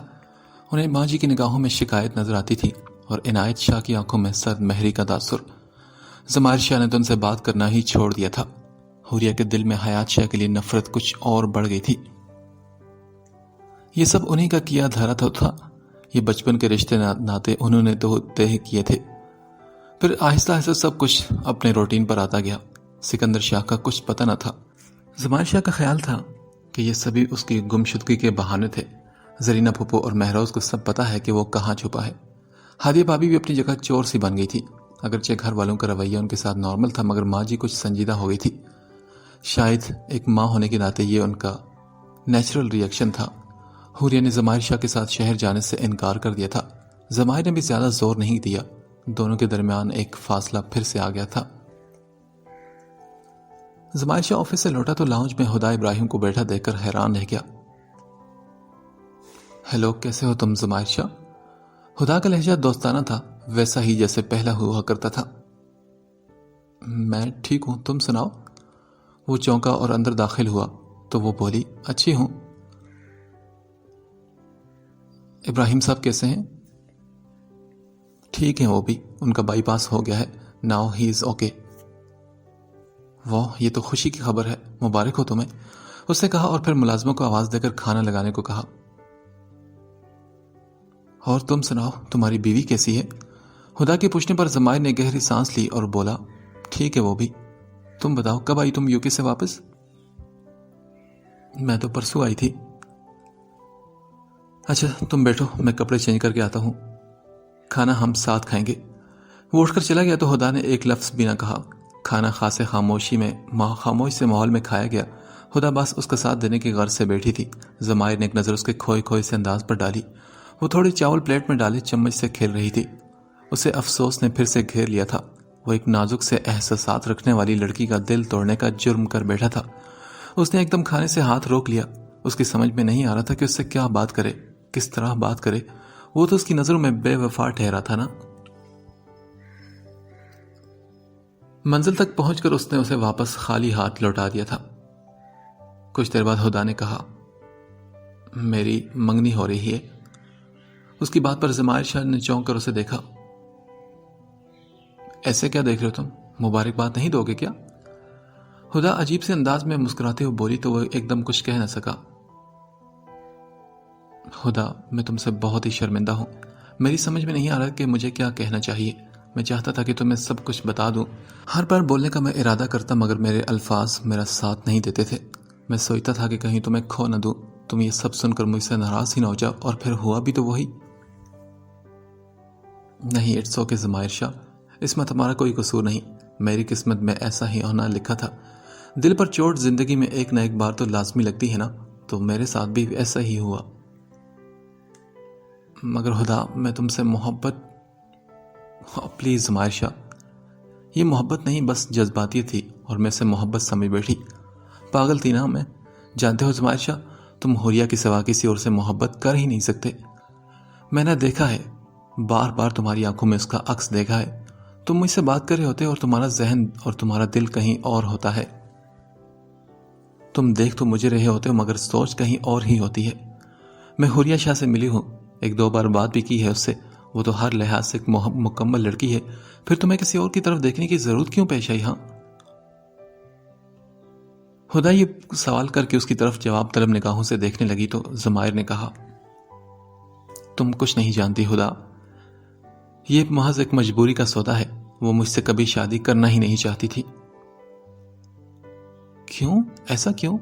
انہیں ماں جی کی نگاہوں میں شکایت نظر آتی تھی اور عنایت شاہ کی آنکھوں میں سرد مہری کا تاثر۔ زمائر شاہ نے تو ان سے بات کرنا ہی چھوڑ دیا تھا۔ حوریہ کے دل میں حیات شاہ کے لیے نفرت کچھ اور بڑھ گئی تھی۔ یہ سب انہی کا کیا دھرا تھا۔ یہ بچپن کے رشتے ناتے انہوں نے تو طے کیے تھے۔ پھر آہستہ آہستہ سب کچھ اپنے روٹین پر آتا گیا۔ سکندر شاہ کا کچھ پتہ نہ تھا۔ زمائر شاہ کا خیال تھا کہ یہ سبھی اس کی گمشدگی کے بہانے تھے۔ زرینہ پھوپھو اور مہروز کو سب پتا ہے کہ وہ کہاں چھپا ہے۔ ہادیہ بھابی بھی اپنی جگہ چور سی بن گئی تھی۔ اگرچہ گھر والوں کا رویہ ان کے ساتھ نارمل تھا، مگر ماں جی کچھ سنجیدہ ہو گئی تھی۔ شاید ایک ماں ہونے کے ناطے یہ ان کا نیچرل ری ایکشن تھا۔ حوریہ نے زمائر شاہ کے ساتھ شہر جانے سے انکار کر دیا تھا۔ زمائر نے بھی زیادہ زور نہیں دیا۔ دونوں کے درمیان ایک فاصلہ پھر سے آ گیا تھا۔ زمائر شاہ آفس سے لوٹا تو لاؤنج میں ہدا ابراہیم کو بیٹھا دیکھ کر حیران رہ گیا۔ ہیلو، کیسے ہو تم زمائر شاہ؟ ہدا کا لہجہ دوستانہ تھا، ویسا ہی جیسے پہلا ہوا کرتا تھا۔ میں ٹھیک ہوں، تم سناؤ؟ وہ چونکا اور اندر داخل ہوا تو وہ بولی، اچھی ہوں۔ ابراہیم صاحب کیسے ہیں؟ ٹھیک ہیں، وہ بھی، ان کا بائی پاس ہو گیا ہے، ناؤ ہی از اوکے۔ واہ، یہ تو خوشی کی خبر ہے، مبارک ہو تمہیں، اس نے کہا اور پھر ملازموں کو آواز دے کر کھانا لگانے کو کہا۔ اور تم سناؤ، تمہاری بیوی کیسی ہے؟ ہدا کے پوچھنے پر زمائر نے گہری سانس لی اور بولا، ٹھیک ہے وہ بھی۔ تم بتاؤ، کب آئی تم یوکے سے واپس؟ میں تو پرسوں آئی تھی۔ اچھا تم بیٹھو، میں کپڑے چینج کر کے آتا ہوں، کھانا ہم ساتھ کھائیں گے۔ وہ اٹھ کر چلا گیا تو ہدا نے ایک لفظ بھی نہ کہا۔ کھانا خاصے خاموش سے ماحول میں کھایا گیا۔ ہدا بس اس کا ساتھ دینے کی غرض سے بیٹھی تھی۔ زمائر نے ایک نظر اس کے کھوئے سے انداز پر ڈالی۔ وہ تھوڑی چاول پلیٹ میں ڈالے چمچ سے کھیل رہی تھی۔ اسے افسوس نے پھر سے گھیر لیا تھا۔ وہ ایک نازک سے احساسات رکھنے والی لڑکی کا دل توڑنے کا جرم کر بیٹھا تھا۔ اس نے ایک دم کھانے سے ہاتھ روک لیا۔ اس کی سمجھ میں نہیں آ رہا تھا کہ اس سے کیا بات کرے، کس طرح بات کرے۔ وہ تو اس کی نظروں میں بے وفا ٹھہرا تھا نا۔ منزل تک پہنچ کر اس نے اسے واپس خالی ہاتھ لوٹا دیا تھا۔ کچھ دیر بعد ہدا نے کہا، میری منگنی ہو رہی ہے۔ اس کی بات پر زمائر شاہ نے چونک کر اسے دیکھا۔ ایسے کیا دیکھ رہے ہو تم؟ مبارکباد نہیں دو گے کیا؟ ہدا عجیب سے انداز میں مسکراتے ہوئے بولی تو وہ ایک دم کچھ کہہ نہ سکا۔ ہدا، میں تم سے بہت ہی شرمندہ ہوں۔ میری سمجھ میں نہیں آ رہا کہ مجھے کیا کہنا چاہیے۔ میں چاہتا تھا کہ تمہیں سب کچھ بتا دوں۔ ہر بار بولنے کا میں ارادہ کرتا مگر میرے الفاظ میرا ساتھ نہیں دیتے تھے۔ میں سوچتا تھا کہ کہیں تمہیں کھو نہ دوں، تم یہ سب سن کر مجھ سے ناراض ہی نہ ہو جاؤ، اور پھر ہوا بھی تو وہی۔ نہیں، اٹس اوکے زمائر شاہ، اس میں تمہارا کوئی قصور نہیں۔ میری قسمت میں ایسا ہی ہونا لکھا تھا۔ دل پر چوٹ زندگی میں ایک نہ ایک بار تو لازمی لگتی ہے نا، تو میرے ساتھ بھی ایسا ہی ہوا۔ مگر ہدا، میں تم سے محبت… پلیز زمائر شاہ، یہ محبت نہیں، بس جذباتیت تھی اور میں سے محبت سمجھ بیٹھی۔ پاگل تھی نا میں۔ جانتے ہو زمائر شاہ، تم حوریہ کے سوا کسی اور سے محبت کر ہی نہیں سکتے۔ میں نے دیکھا ہے، بار بار تمہاری آنکھوں میں اس کا عکس دیکھا ہے۔ تم مجھ سے بات کر رہے ہوتے اور تمہارا ذہن اور تمہارا دل کہیں اور ہوتا ہے۔ تم دیکھ تو مجھے رہے ہوتے ہو مگر سوچ کہیں اور ہی ہوتی ہے۔ میں حوریہ شاہ سے ملی ہوں، 1-2 بار بات بھی کی ہے اس سے، وہ تو ہر لحاظ سے ایک مکمل لڑکی ہے، پھر تمہیں کسی اور کی طرف دیکھنے کی ضرورت کیوں پیش آئی؟ ہاں، ہدا یہ سوال کر کے اس کی طرف جواب طلب نگاہوں سے دیکھنے لگی تو ضمائر نے کہا، تم کچھ نہیں جانتی ہدا، یہ محض ایک مجبوری کا سودا ہے، وہ مجھ سے کبھی شادی کرنا ہی نہیں چاہتی تھی۔ کیوں؟ ایسا کیوں؟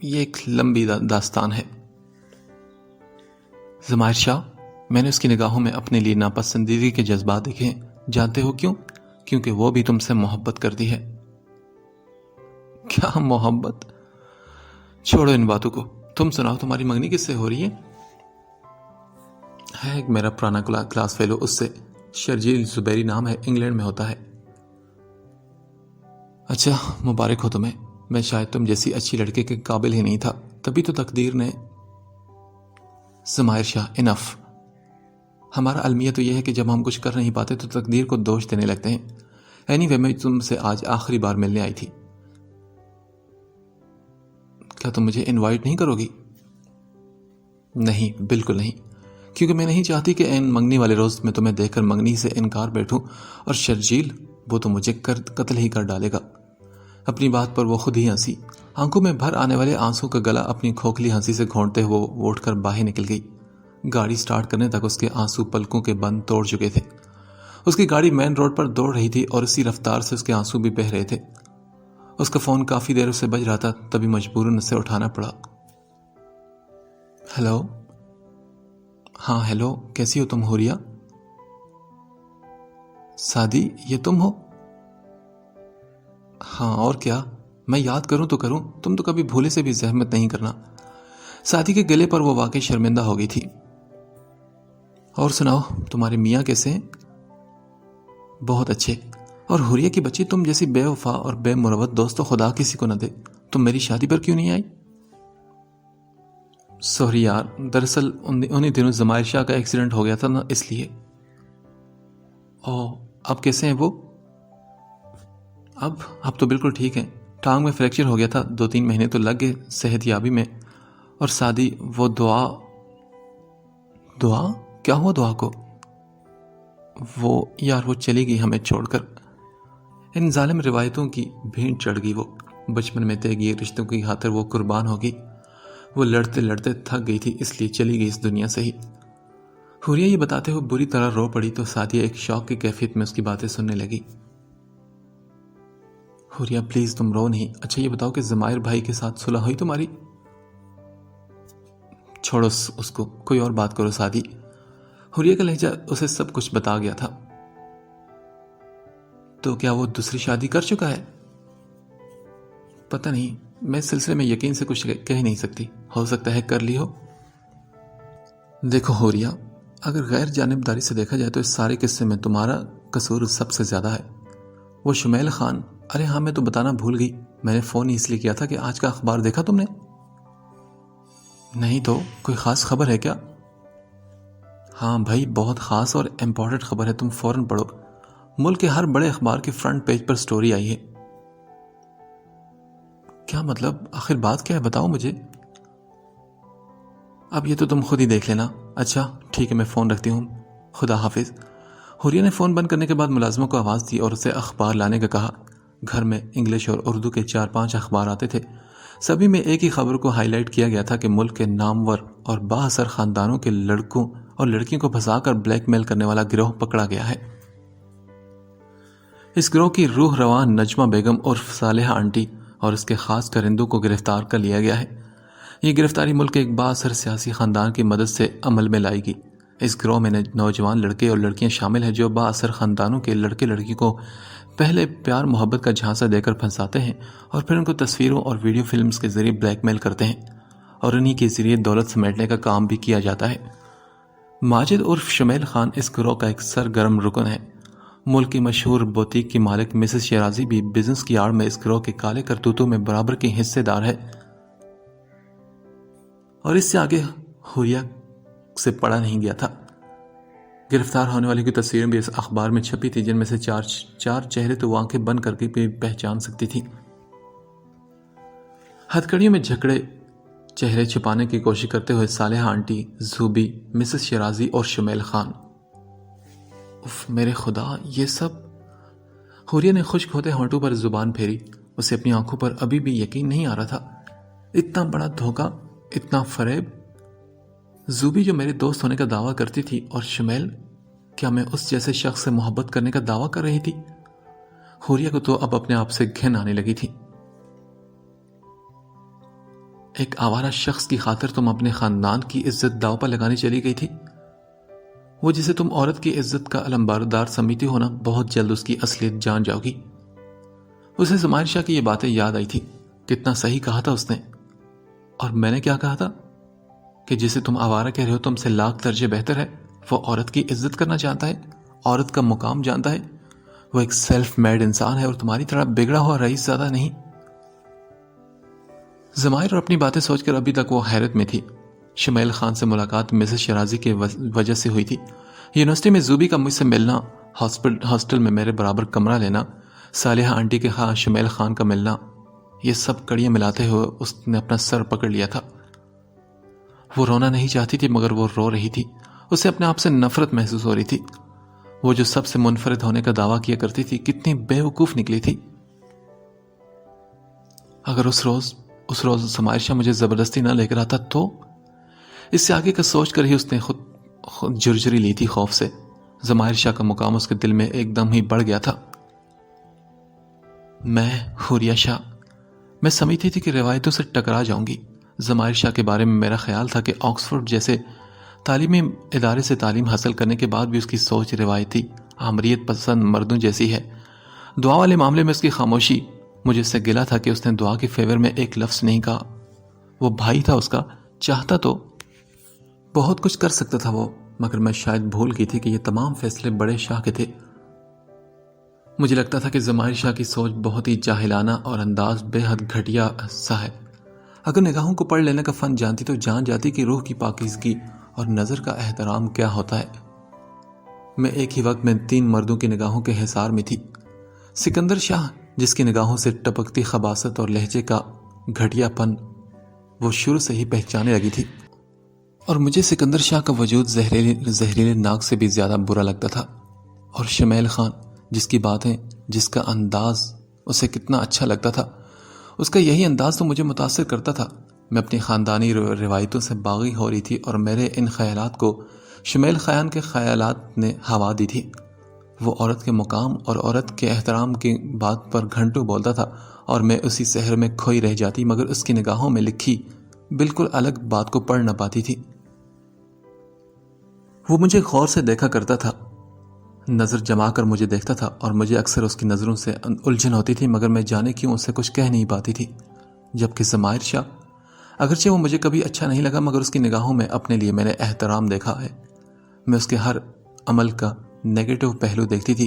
یہ ایک لمبی داستان ہے ضمائر شاہ، میں نے اس کی نگاہوں میں اپنے لیے ناپسندیدگی کے جذبات دیکھے ہیں، جانتے ہو کیوں؟ کیونکہ وہ بھی تم سے محبت کرتی ہے۔ کیا محبت؟ چھوڑو ان باتوں کو، تم سناؤ تمہاری منگنی کس سے ہو رہی ہے ایک میرا پرانا کلاس فیلو، اس سے، شرجیل زبیری نام ہے، انگلینڈ میں ہوتا ہے۔ اچھا، مبارک ہو تمہیں، میں شاید تم جیسی اچھی لڑکے کے قابل ہی نہیں تھا، تبھی تو تقدیر نے۔ ضمائر شاہ، انف، ہمارا المیہ تو یہ ہے کہ جب ہم کچھ کر نہیں پاتے تو تقدیر کو دوش دینے لگتے ہیں۔ اینی وے، میں تم سے آج آخری بار ملنے آئی تھی، کیا تم مجھے انوائٹ نہیں کرو گی؟ نہیں، بالکل نہیں، کیونکہ میں نہیں چاہتی کہ این منگنی والے روز میں تمہیں دیکھ کر منگنی سے انکار بیٹھوں، اور شرجیل، وہ تو مجھے قتل ہی کر ڈالے گا۔ اپنی بات پر وہ خود ہی ہنسی، آنکھوں میں بھر آنے والے آنسوں کا گلا اپنی کھوکھلی ہنسی سے گھونٹتے ہوئے وہ اٹھ کر باہر نکل گئی۔ گاڑی سٹارٹ کرنے تک اس کے آنسو پلکوں کے بند توڑ چکے تھے۔ اس کی گاڑی مین روڈ پر دوڑ رہی تھی اور اسی رفتار سے اس کے آنسو بھی بہہ رہے تھے۔ اس کا فون کافی دیر اسے بج رہا تھا، تبھی مجبوراً اسے اٹھانا پڑا۔ ہیلو۔ ہاں ہیلو، کیسی ہو تم حوریہ؟ سادی، یہ تم ہو؟ ہاں، اور کیا، میں یاد کروں تو کروں، تم تو کبھی بھولے سے بھی زحمت نہیں کرنا۔ سادی کے گلے پر وہ واقعی شرمندہ ہو گئی تھی۔ اور سناؤ، تمہارے میاں کیسے ہیں؟ بہت اچھے، اور حوریہ کی بچی تم جیسی بے وفا اور بے مروت دوست تو خدا کسی کو نہ دے، تم میری شادی پر کیوں نہیں آئی؟ سوری یار، دراصل انہی دنوں ضمائر شاہ کا ایکسیڈنٹ ہو گیا تھا نا، اس لیے۔ اوہ، اب کیسے ہیں وہ؟ اب تو بالکل ٹھیک ہیں، ٹانگ میں فریکچر ہو گیا تھا، 2-3 مہینے تو لگ گئے صحت یابی میں۔ اور سادی، وہ دعا کیا ہوا دعا کو؟ وہ چلی گئی ہمیں چھوڑ کر۔ ان ظالم روایتوں کی بھینٹ چڑھ گئی وہ، بچپن میں طے کیے رشتوں کی خاطر وہ قربان ہو گئی، وہ لڑتے لڑتے تھک گئی تھی، اس لیے چلی گئی اس دنیا سے ہی۔ حوریہ یہ بتاتے ہوئے بری طرح رو پڑی تو سادیہ ایک شوق کی کیفیت میں اس کی باتیں سننے لگی۔ حوریہ پلیز تم رو نہیں، اچھا یہ بتاؤ کہ ضمائر بھائی کے ساتھ صلح ہوئی تمہاری؟ چھوڑو اس کو، کوئی اور بات کرو سادی۔ حوریہ کا لہجہ اسے سب کچھ بتا گیا تھا۔ تو کیا وہ دوسری شادی کر چکا ہے؟ پتہ نہیں، میں اس سلسلے میں یقین سے کچھ کہہ نہیں سکتی، ہو سکتا ہے کر لی ہو۔ دیکھو حوریہ، اگر غیر جانبداری سے دیکھا جائے تو اس سارے قصے میں تمہارا قصور سب سے زیادہ ہے۔ وہ شمیل خان، ارے ہاں میں تو بتانا بھول گئی، میں نے فون اس لیے کیا تھا کہ آج کا اخبار دیکھا تم نے؟ نہیں تو، کوئی خاص خبر ہے کیا؟ ہاں بھائی، بہت خاص اور امپورٹنٹ خبر ہے، تم فوراً پڑھو، ملک کے ہر بڑے اخبار کے فرنٹ پیج پر سٹوری آئی ہے۔ کیا مطلب؟ آخر بات کیا ہے، بتاؤ مجھے۔ اب یہ تو تم خود ہی دیکھ لینا۔ اچھا ٹھیک ہے، میں فون رکھتی ہوں، خدا حافظ۔ حوریہ نے فون بند کرنے کے بعد ملازموں کو آواز دی اور اسے اخبار لانے کا کہا۔ گھر میں انگلش اور اردو کے 4-5 اخبار آتے تھے، سبھی میں ایک ہی خبر کو ہائی لائٹ کیا گیا تھا کہ ملک کے نامور اور بااثر خاندانوں کے لڑکوں اور لڑکیوں کو پھنسا کر بلیک میل کرنے والا گروہ پکڑا گیا ہے۔ اس گروہ کی روح روان نجمہ بیگم اور صالحہ آنٹی اور اس کے خاص کرندوں کو گرفتار کر لیا گیا ہے۔ یہ گرفتاری ملک کے ایک بااثر سیاسی خاندان کی مدد سے عمل میں لائی گئی۔ اس گروہ میں نوجوان لڑکے اور لڑکیاں شامل ہیں جو بااثر خاندانوں کے لڑکے لڑکی کو پہلے پیار محبت کا جھانسا دے کر پھنساتے ہیں اور پھر ان کو تصویروں اور ویڈیو فلمز کے ذریعے بلیک میل کرتے ہیں اور انہی کے ذریعے دولت سمیٹنے کا کام بھی کیا جاتا ہے۔ ماجد عرف شمیل خان اس گروہ کا ایک سرگرم رکن ہے۔ ملک کی مشہور بوتیک کی مالک مسز شیرازی بھی بزنس کی آڑ میں اس گروہ کے کالے کرتوتوں میں برابر کی حصے دار ہے۔ اور اس سے آگے حوریہ سے پڑھا نہیں گیا تھا۔ گرفتار ہونے والے کی تصویریں بھی اس اخبار میں چھپی تھی، جن میں سے چار چہرے تو وہ آنکھیں بند کر کے بھی پہچان سکتی تھی۔ ہتھ کڑیوں میں جھکڑے چہرے چھپانے کی کوشش کرتے ہوئے صالحہ آنٹی، زوبی، مسز شیرازی اور شمیل خان۔ اف میرے خدا، یہ سب! حوریہ نے خشک ہوتے ہونٹوں پر زبان پھیری۔ اسے اپنی آنکھوں پر ابھی بھی یقین نہیں آ رہا تھا۔ اتنا بڑا دھوکہ، اتنا فریب! زوبی جو میرے دوست ہونے کا دعویٰ کرتی تھی، اور شمیل، کیا میں اس جیسے شخص سے محبت کرنے کا دعویٰ کر رہی تھی؟ حوریہ کو تو اب اپنے آپ سے گھن آنے لگی تھی۔ ایک آوارہ شخص کی خاطر تم اپنے خاندان کی عزت داؤ پر لگانے چلی گئی تھی؟ وہ جسے تم عورت کی عزت کا علمبردار سمجھتی ہو نا، بہت جلد اس کی اصلیت جان جاؤ گی۔ اسے زمائر شاہ کی یہ باتیں یاد آئی تھی۔ کتنا صحیح کہا تھا اس نے۔ اور میں نے کیا کہا تھا؟ کہ جسے تم آوارہ کہہ رہے ہو تم سے لاکھ درجے بہتر ہے۔ وہ عورت کی عزت کرنا جانتا ہے، عورت کا مقام جانتا ہے۔ وہ ایک سیلف میڈ انسان ہے اور تمہاری طرح بگڑا ہوا رئیس زیادہ نہیں۔ زمائر اور اپنی باتیں سوچ کر ابھی تک وہ حیرت میں تھی۔ شمیل خان سے ملاقات مسز شیرازی کی وجہ سے ہوئی تھی۔ یونیورسٹی میں زوبی کا مجھ سے ملنا، ہاسٹل میں میرے برابر کمرہ لینا، صالحہ آنٹی کے خواہاں شمیل خان کا ملنا، یہ سب کڑیاں ملاتے ہوئے اس نے اپنا سر پکڑ لیا تھا۔ وہ رونا نہیں چاہتی تھی مگر وہ رو رہی تھی۔ اسے اپنے آپ سے نفرت محسوس ہو رہی تھی۔ وہ جو سب سے منفرد ہونے کا دعویٰ کیا کرتی تھی، کتنی بے وقوف نکلی تھی۔ اگر اس روز زمائر شاہ مجھے زبردستی نہ لے کر آتا تو؟ اس سے آگے کا سوچ کر ہی اس نے خود جرجری لی تھی خوف سے۔ زمائر شاہ کا مقام اس کے دل میں ایک دم ہی بڑھ گیا تھا۔ میں حوریہ شاہ، میں سمجھتی تھی کہ روایتوں سے ٹکرا جاؤں گی۔ زمائر شاہ کے بارے میں میرا خیال تھا کہ آکسفورڈ جیسے تعلیمی ادارے سے تعلیم حاصل کرنے کے بعد بھی اس کی سوچ روایتی، آمریت پسند مردوں جیسی ہے۔ دعا والے معاملے میں اس کی خاموشی، مجھے اس سے گلا تھا کہ اس نے دعا کے فیور میں ایک لفظ نہیں کہا۔ وہ بھائی تھا اس کا، چاہتا تو بہت کچھ کر سکتا تھا وہ، مگر میں شاید بھول گئی تھی کہ یہ تمام فیصلے بڑے شاہ کے تھے۔ مجھے لگتا تھا کہ زمائر شاہ کی سوچ بہت ہی جاہلانہ اور انداز بے حد گھٹیا سا ہے۔ اگر نگاہوں کو پڑھ لینے کا فن جانتی تو جان جاتی کہ روح کی پاکیزگی اور نظر کا احترام کیا ہوتا ہے۔ میں ایک ہی وقت میں 3 مردوں کی نگاہوں کے حصار میں تھی۔ سکندر شاہ، جس کی نگاہوں سے ٹپکتی خباثت اور لہجے کا گھٹیا پن وہ شروع سے ہی پہچانے لگی تھی، اور مجھے سکندر شاہ کا وجود زہریلے ناک سے بھی زیادہ برا لگتا تھا۔ اور شمیل خان، جس کی باتیں، جس کا انداز اسے کتنا اچھا لگتا تھا، اس کا یہی انداز تو مجھے متاثر کرتا تھا۔ میں اپنی خاندانی روایتوں سے باغی ہو رہی تھی اور میرے ان خیالات کو شمیل خان کے خیالات نے ہوا دی تھی۔ وہ عورت کے مقام اور عورت کے احترام کی بات پر گھنٹوں بولتا تھا اور میں اسی سحر میں کھوئی رہ جاتی، مگر اس کی نگاہوں میں لکھی بالکل الگ بات کو پڑھ نہ پاتی تھی۔ وہ مجھے غور سے دیکھا کرتا تھا، نظر جما کر مجھے دیکھتا تھا، اور مجھے اکثر اس کی نظروں سے الجھن ہوتی تھی، مگر میں جانے کیوں اسے کچھ کہہ نہیں پاتی تھی۔ جبکہ زمائر شاہ، اگرچہ وہ مجھے کبھی اچھا نہیں لگا، مگر اس کی نگاہوں میں اپنے لیے میں نے احترام دیکھا ہے۔ میں اس کے ہر عمل کا نیگیٹو پہلو دیکھتی تھی۔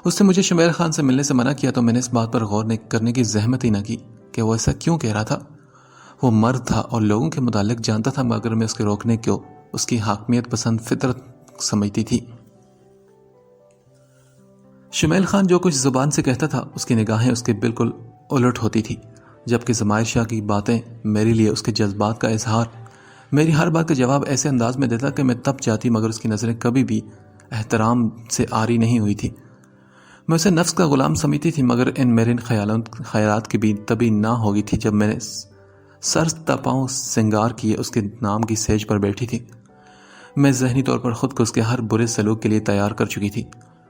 اس نے مجھے شمیل خان سے ملنے سے منع کیا تو میں نے اس بات پر غور کرنے کی زحمت ہی نہ کی کہ وہ ایسا کیوں کہہ رہا تھا۔ وہ مرد تھا اور لوگوں کے متعلق جانتا تھا، مگر میں اس کے روکنے کو اس کی حاکمیت پسند فطرت سمجھتی تھی۔ شمیل خان جو کچھ زبان سے کہتا تھا، اس کی نگاہیں اس کے بالکل الٹ ہوتی تھی، جبکہ زمائر شاہ کی باتیں میرے لیے اس کے جذبات کا اظہار، میری ہر بات کا جواب ایسے انداز میں دیتا کہ میں تپ جاتی، مگر اس کی نظریں کبھی بھی احترام سے آری نہیں ہوئی تھی۔ میں اسے نفس کا غلام سمجھتی تھی، مگر میرے خیالات کی بھی تبھی نہ ہو گئی تھی جب میں نے سر تپاؤں سنگار کیے اس کے نام کی سیج پر بیٹھی تھی۔ میں ذہنی طور پر خود کو اس کے ہر برے سلوک کے لیے تیار کر چکی تھی۔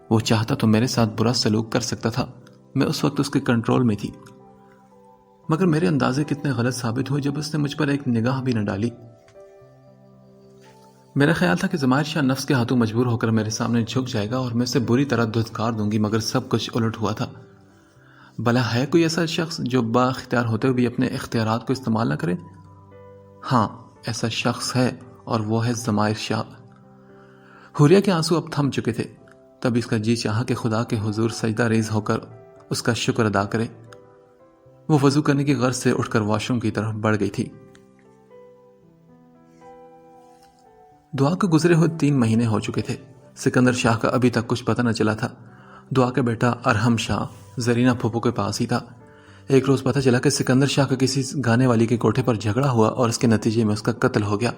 وہ چاہتا تو میرے ساتھ برا سلوک کر سکتا تھا، میں اس وقت اس کے کنٹرول میں تھی، مگر میرے اندازے کتنے غلط ثابت ہوئے جب اس نے مجھ پر ایک نگاہ بھی نہ ڈالی۔ میرا خیال تھا کہ زمائر شاہ نفس کے ہاتھوں مجبور ہو کر میرے سامنے جھک جائے گا اور میں اسے بری طرح دھتکار دوں گی، مگر سب کچھ الٹ ہوا تھا۔ بھلا ہے کوئی ایسا شخص جو با اختیار ہوتے ہوئے بھی اپنے اختیارات کو استعمال نہ کرے؟ ہاں، ایسا شخص ہے، اور وہ ہے زمائر شاہ۔ حوریہ کے آنسو اب تھم چکے تھے، تب اس کا جی چاہا کہ خدا کے حضور سجدہ ریز ہو کر اس کا شکر ادا کرے۔ وہ وضو کرنے کی غرض سے اٹھ کر واش روم کی طرف بڑھ گئی تھی۔ دعا کو گزرے ہوئے 3 مہینے ہو چکے تھے۔ سکندر شاہ کا ابھی تک کچھ پتہ نہ چلا تھا۔ دعا کا بیٹا ارحم شاہ زرینہ پھوپھو کے پاس ہی تھا۔ ایک روز پتہ چلا کہ سکندر شاہ کا کسی گانے والی کے کوٹھے پر جھگڑا ہوا اور اس کے نتیجے میں اس کا قتل ہو گیا۔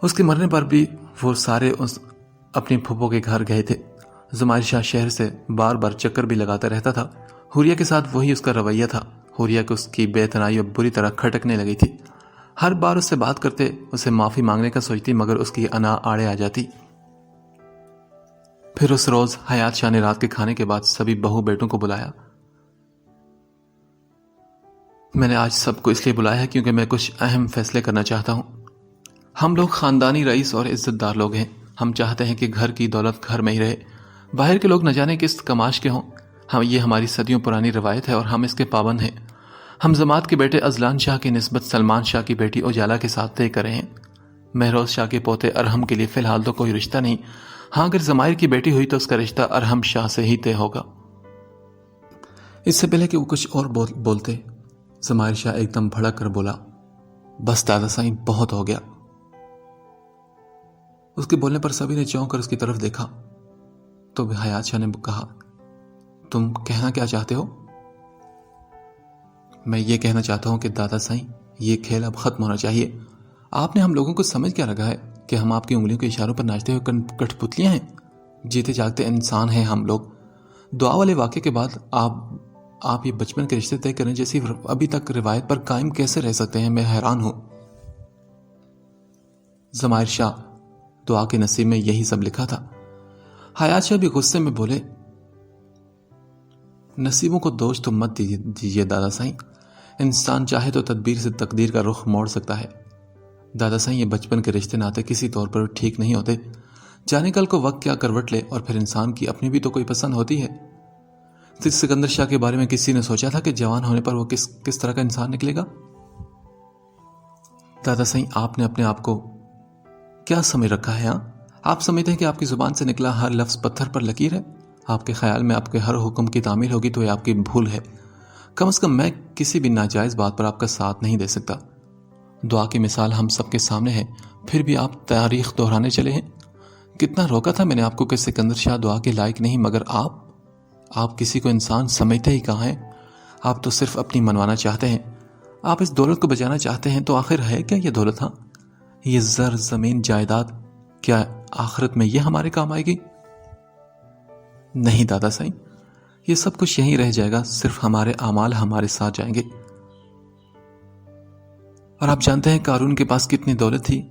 اس کے مرنے پر بھی وہ سارے اپنی پھوپھو کے گھر گئے تھے۔ زمائر شاہ شہر سے بار بار چکر بھی لگاتا رہتا تھا۔ حوریہ کے ساتھ وہی اس کا رویہ تھا۔ حوریہ کو اس کی بے اتنائی اب بری طرح کھٹکنے لگی تھی۔ ہر بار اس سے بات کرتے اسے معافی مانگنے کا سوچتی، مگر اس کی انا آڑے آ جاتی۔ پھر اس روز حیات شاہ نے رات کے کھانے کے بعد سبھی بہو بیٹوں کو بلایا۔ میں نے آج سب کو اس لیے بلایا ہے کیونکہ میں کچھ اہم فیصلے کرنا چاہتا ہوں۔ ہم لوگ خاندانی رئیس اور عزت دار لوگ ہیں۔ ہم چاہتے ہیں کہ گھر کی دولت گھر میں ہی رہے، باہر کے لوگ نہ جانے کس کماش کے ہوں۔ یہ ہماری صدیوں پرانی روایت ہے اور ہم اس کے پابند ہیں۔ ہم زماعت کے بیٹے ازلان شاہ کی نسبت سلمان شاہ کی بیٹی اجالا کے ساتھ طے کرے ہیں۔ مہروز شاہ کے پوتے ارحم کے لیے فی الحال تو کوئی رشتہ نہیں۔ ہاں، اگر زمائر کی بیٹی ہوئی تو اس کا رشتہ ارحم شاہ سے ہی طے ہوگا۔ اس سے پہلے کہ وہ کچھ اور بولتے، زمائر شاہ ایک دم بھڑک کر بولا، بس دادا سائیں، بہت ہو گیا۔ اس کے بولنے پر سبھی نے چونک کر اس کی طرف دیکھا تو حیات شاہ نے کہا، تم کہنا کیا چاہتے ہو؟ میں یہ کہنا چاہتا ہوں کہ دادا سائیں، یہ کھیل اب ختم ہونا چاہیے۔ آپ نے ہم لوگوں کو سمجھ کیا رکھا ہے کہ ہم آپ کی انگلیوں کے اشاروں پر ناچتے ہوئے کٹھ پتلیاں ہیں؟ جیتے جاگتے انسان ہیں ہم لوگ۔ دعا والے واقعے کے بعد آپ یہ بچپن کے رشتے طے کرنے جیسی ابھی تک روایت پر قائم کیسے رہ سکتے ہیں؟ میں حیران ہوں۔ زمائر شاہ، دعا کے نصیب میں یہی سب لکھا تھا۔ حیات شاہ بھی غصے میں بولے، نصیبوں کو دوش تو مت دیجیے دادا سائیں۔ انسان چاہے تو تدبیر سے تقدیر کا رخ موڑ سکتا ہے۔ دادا سائیں، یہ بچپن کے رشتے ناتے کسی طور پر ٹھیک نہیں ہوتے۔ جانے کل کو وقت کیا کروٹ لے، اور پھر انسان کی اپنی بھی تو کوئی پسند ہوتی ہے۔ سکندر شاہ کے بارے میں کسی نے سوچا تھا کہ جوان ہونے پر وہ کس طرح کا انسان نکلے گا؟ دادا سائیں، آپ نے اپنے آپ کو کیا سمجھ رکھا ہے؟ ہاں، آپ سمجھتے ہیں کہ آپ کی زبان سے نکلا ہر لفظ پتھر پر لکیر ہے؟ آپ کے خیال میں آپ کے ہر حکم کی تعمیل ہوگی تو یہ آپ کی بھول ہے۔ کم از کم میں کسی بھی ناجائز بات پر آپ کا ساتھ نہیں دے سکتا۔ دعا کی مثال ہم سب کے سامنے ہے، پھر بھی آپ تاریخ دہرانے چلے ہیں۔ کتنا روکا تھا میں نے آپ کو کہ سکندر شاہ دعا کے لائق نہیں، مگر آپ کسی کو انسان سمجھتے ہی کہاں ہیں؟ آپ تو صرف اپنی منوانا چاہتے ہیں۔ آپ اس دولت کو بچانا چاہتے ہیں تو آخر ہے کیا یہ دولت؟ ہاں، یہ زر، زمین، جائیداد، کیا آخرت میں یہ ہمارے کام آئے گی؟ نہیں دادا سائیں، یہ سب کچھ یہیں رہ جائے گا، صرف ہمارے اعمال ہمارے ساتھ جائیں گے۔ اور آپ جانتے ہیں قارون کے پاس کتنی دولت تھی؟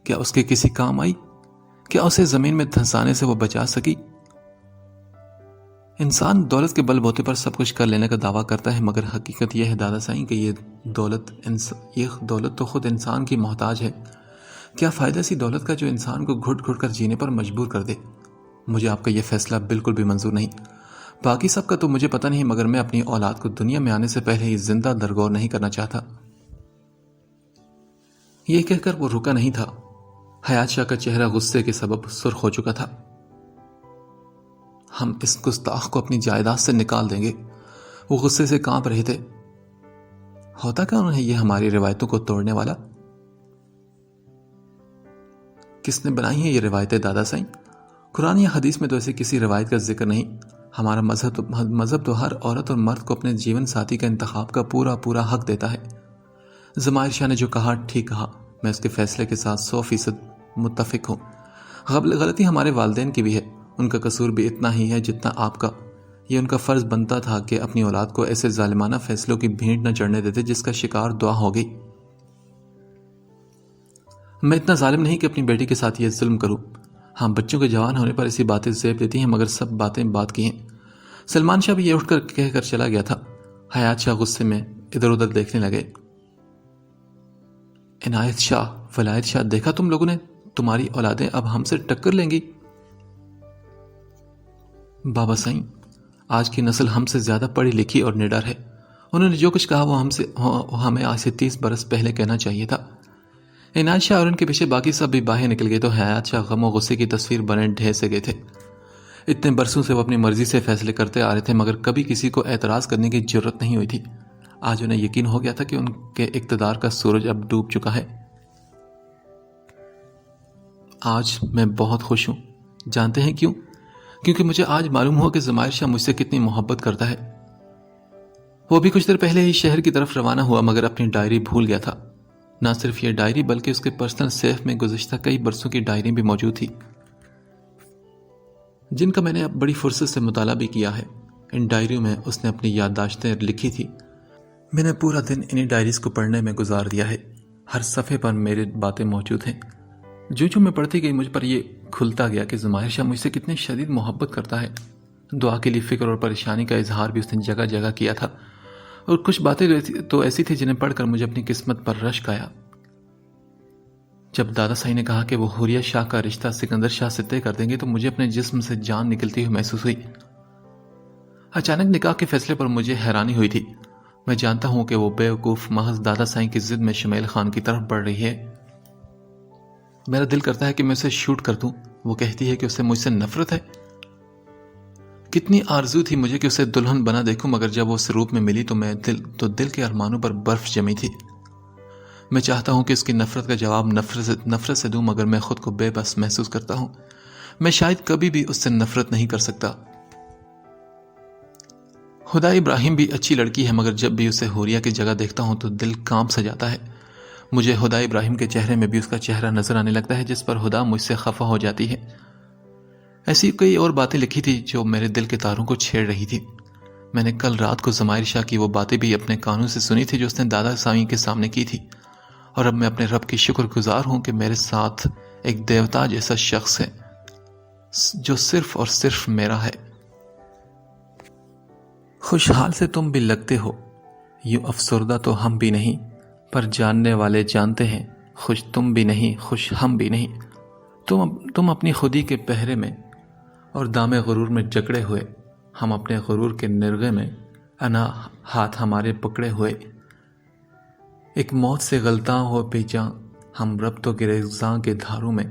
کیا اس کے کسی کام آئی؟ کیا اسے زمین میں دھنسانے سے وہ بچا سکی؟ انسان دولت کے بل بوتے پر سب کچھ کر لینے کا دعویٰ کرتا ہے، مگر حقیقت یہ ہے دادا سائیں کہ یہ دولت تو خود انسان کی محتاج ہے۔ کیا فائدہ سی دولت کا جو انسان کو گھٹ گھٹ کر جینے پر مجبور کر دے؟ مجھے آپ کا یہ فیصلہ بالکل بھی منظور نہیں۔ باقی سب کا تو مجھے پتہ نہیں، مگر میں اپنی اولاد کو دنیا میں آنے سے پہلے ہی زندہ درگور نہیں کرنا چاہتا۔ یہ کہہ کر وہ رکا نہیں تھا۔ حیات شاہ کا چہرہ غصے کے سبب سرخ ہو چکا تھا۔ ہم اس گستاخ کو اپنی جائیداد سے نکال دیں گے۔ وہ غصے سے کانپ رہے تھے۔ ہوتا کون ہے یہ ہماری روایتوں کو توڑنے والا؟ کس نے بنائی ہیں یہ روایتیں دادا سائیں؟ قرآن یا حدیث میں تو ایسی کسی روایت کا ذکر نہیں۔ ہمارا مذہب تو ہر عورت اور مرد کو اپنے جیون ساتھی کا انتخاب کا پورا حق دیتا ہے۔ زمائر شاہ نے جو کہا ٹھیک کہا، میں اس کے فیصلے کے ساتھ 100% متفق ہوں۔ غلطی ہمارے والدین کی بھی ہے، ان کا قصور بھی اتنا ہی ہے جتنا آپ کا۔ یہ ان کا فرض بنتا تھا کہ اپنی اولاد کو ایسے ظالمانہ فیصلوں کی بھینٹ نہ چڑھنے دیتے جس کا شکار دعا ہو گئی۔ میں اتنا ظالم نہیں کہ اپنی بیٹی کے ساتھ یہ ظلم کروں۔ ہاں، بچوں کے جوان ہونے پر ایسی باتیں زیب دیتی ہیں، مگر سب باتیں بات کی ہیں۔ سلمان شاہ بھی یہ اٹھ کر کہہ کر چلا گیا تھا۔ حیات شاہ غصے میں ادھر ادھر دیکھنے لگے۔ عنایت شاہ، ولایت شاہ، دیکھا تم لوگوں نے؟ تمہاری اولادیں اب ہم سے ٹکر لیں گی۔ بابا سائیں، آج کی نسل ہم سے زیادہ پڑھی لکھی اور نڈر ہے۔ انہوں نے جو کچھ کہا وہ ہمیں آج سے 30 برس پہلے کہنا چاہیے تھا۔ عنایت شاہ اور ان کے پیچھے باقی سب بھی باہر نکل گئے تو حیات شاہ غم و غصے کی تصویر بنے ڈھیر سے گئے تھے۔ اتنے برسوں سے وہ اپنی مرضی سے فیصلے کرتے آ رہے تھے، مگر کبھی کسی کو اعتراض کرنے کی جرت نہیں ہوئی تھی۔ آج انہیں یقین ہو گیا تھا کہ ان کے اقتدار کا سورج اب ڈوب چکا ہے۔ آج میں بہت خوش ہوں۔ جانتے ہیں کیوں؟ کیونکہ مجھے آج معلوم ہوا کہ زمائر شاہ مجھ سے کتنی محبت کرتا ہے۔ وہ بھی کچھ دیر پہلے ہی شہر کی طرف روانہ ہوا، مگر اپنی ڈائری بھول گیا تھا۔ نہ صرف یہ ڈائری بلکہ اس کے پرسنل سیف میں گزشتہ کئی برسوں کی ڈائری بھی موجود تھی، جن کا میں نے اب بڑی فرصت سے مطالعہ بھی کیا ہے۔ ان ڈائریوں میں اس نے اپنی یادداشتیں لکھی تھی۔ میں نے پورا دن انہی ڈائریز کو پڑھنے میں گزار دیا ہے۔ ہر صفحے پر میری باتیں موجود ہیں۔ جو میں پڑھتی گئی مجھ پر یہ کھلتا گیا کہ ظمائر شاہ مجھ سے کتنی شدید محبت کرتا ہے۔ دعا کے لیے فکر اور پریشانی کا اظہار بھی اس نے جگہ جگہ کیا تھا، اور کچھ باتیں تو ایسی تھی جنہیں پڑھ کر مجھے اپنی قسمت پر رشک آیا۔ جب دادا صاحب نے کہا کہ وہ حوریہ شاہ کا رشتہ سکندر شاہ سے طے کر دیں گے تو مجھے اپنے جسم سے جان نکلتی ہوئی محسوس ہوئی۔ اچانک نکاح کے فیصلے پر مجھے حیرانی ہوئی تھی۔ میں جانتا ہوں کہ وہ بیوقوف محض دادا صاحب کی ضد میں شمیل خان کی طرف بڑھ رہی ہے۔ میرا دل کرتا ہے کہ میں اسے شوٹ کر دوں۔ وہ کہتی ہے کہ اسے مجھ سے نفرت ہے۔ کتنی آرزو تھی مجھے کہ اسے دلہن بنا دیکھوں، مگر جب وہ اس روپ میں ملی تو دل کے ارمانوں پر برف جمی تھی۔ میں چاہتا ہوں کہ اس کی نفرت کا جواب نفرت سے دوں، مگر میں خود کو بے بس محسوس کرتا ہوں۔ میں شاید کبھی بھی اس سے نفرت نہیں کر سکتا۔ خدا ابراہیم بھی اچھی لڑکی ہے، مگر جب بھی اسے حوریہ کی جگہ دیکھتا ہوں تو دل کانپ سا جاتا ہے۔ مجھے خدا ابراہیم کے چہرے میں بھی اس کا چہرہ نظر آنے لگتا ہے جس پر خدا مجھ سے خفا ہو جاتی ہے۔ ایسی کئی اور باتیں لکھی تھی جو میرے دل کے تاروں کو چھیڑ رہی تھی۔ میں نے کل رات کو ظمائر شاہ کی وہ باتیں بھی اپنے کانوں سے سنی تھی جو اس نے دادا صاحب کے سامنے کی تھی، اور اب میں اپنے رب کی شکر گزار ہوں کہ میرے ساتھ ایک دیوتا جیسا شخص ہے جو صرف اور صرف میرا ہے۔ خوشحال سے تم بھی لگتے ہو، یوں افسردہ تو ہم بھی نہیں، پر جاننے والے جانتے ہیں، خوش تم بھی نہیں، خوش ہم بھی نہیں۔ تم اپنی خودی کے پہرے میں اور دام غرور میں جکڑے ہوئے، ہم اپنے غرور کے نرغے میں، انا ہاتھ ہمارے پکڑے ہوئے۔ ایک موت سے غلطاں ہو پیچاں، ہم رب تو گریزاں کے دھاروں میں،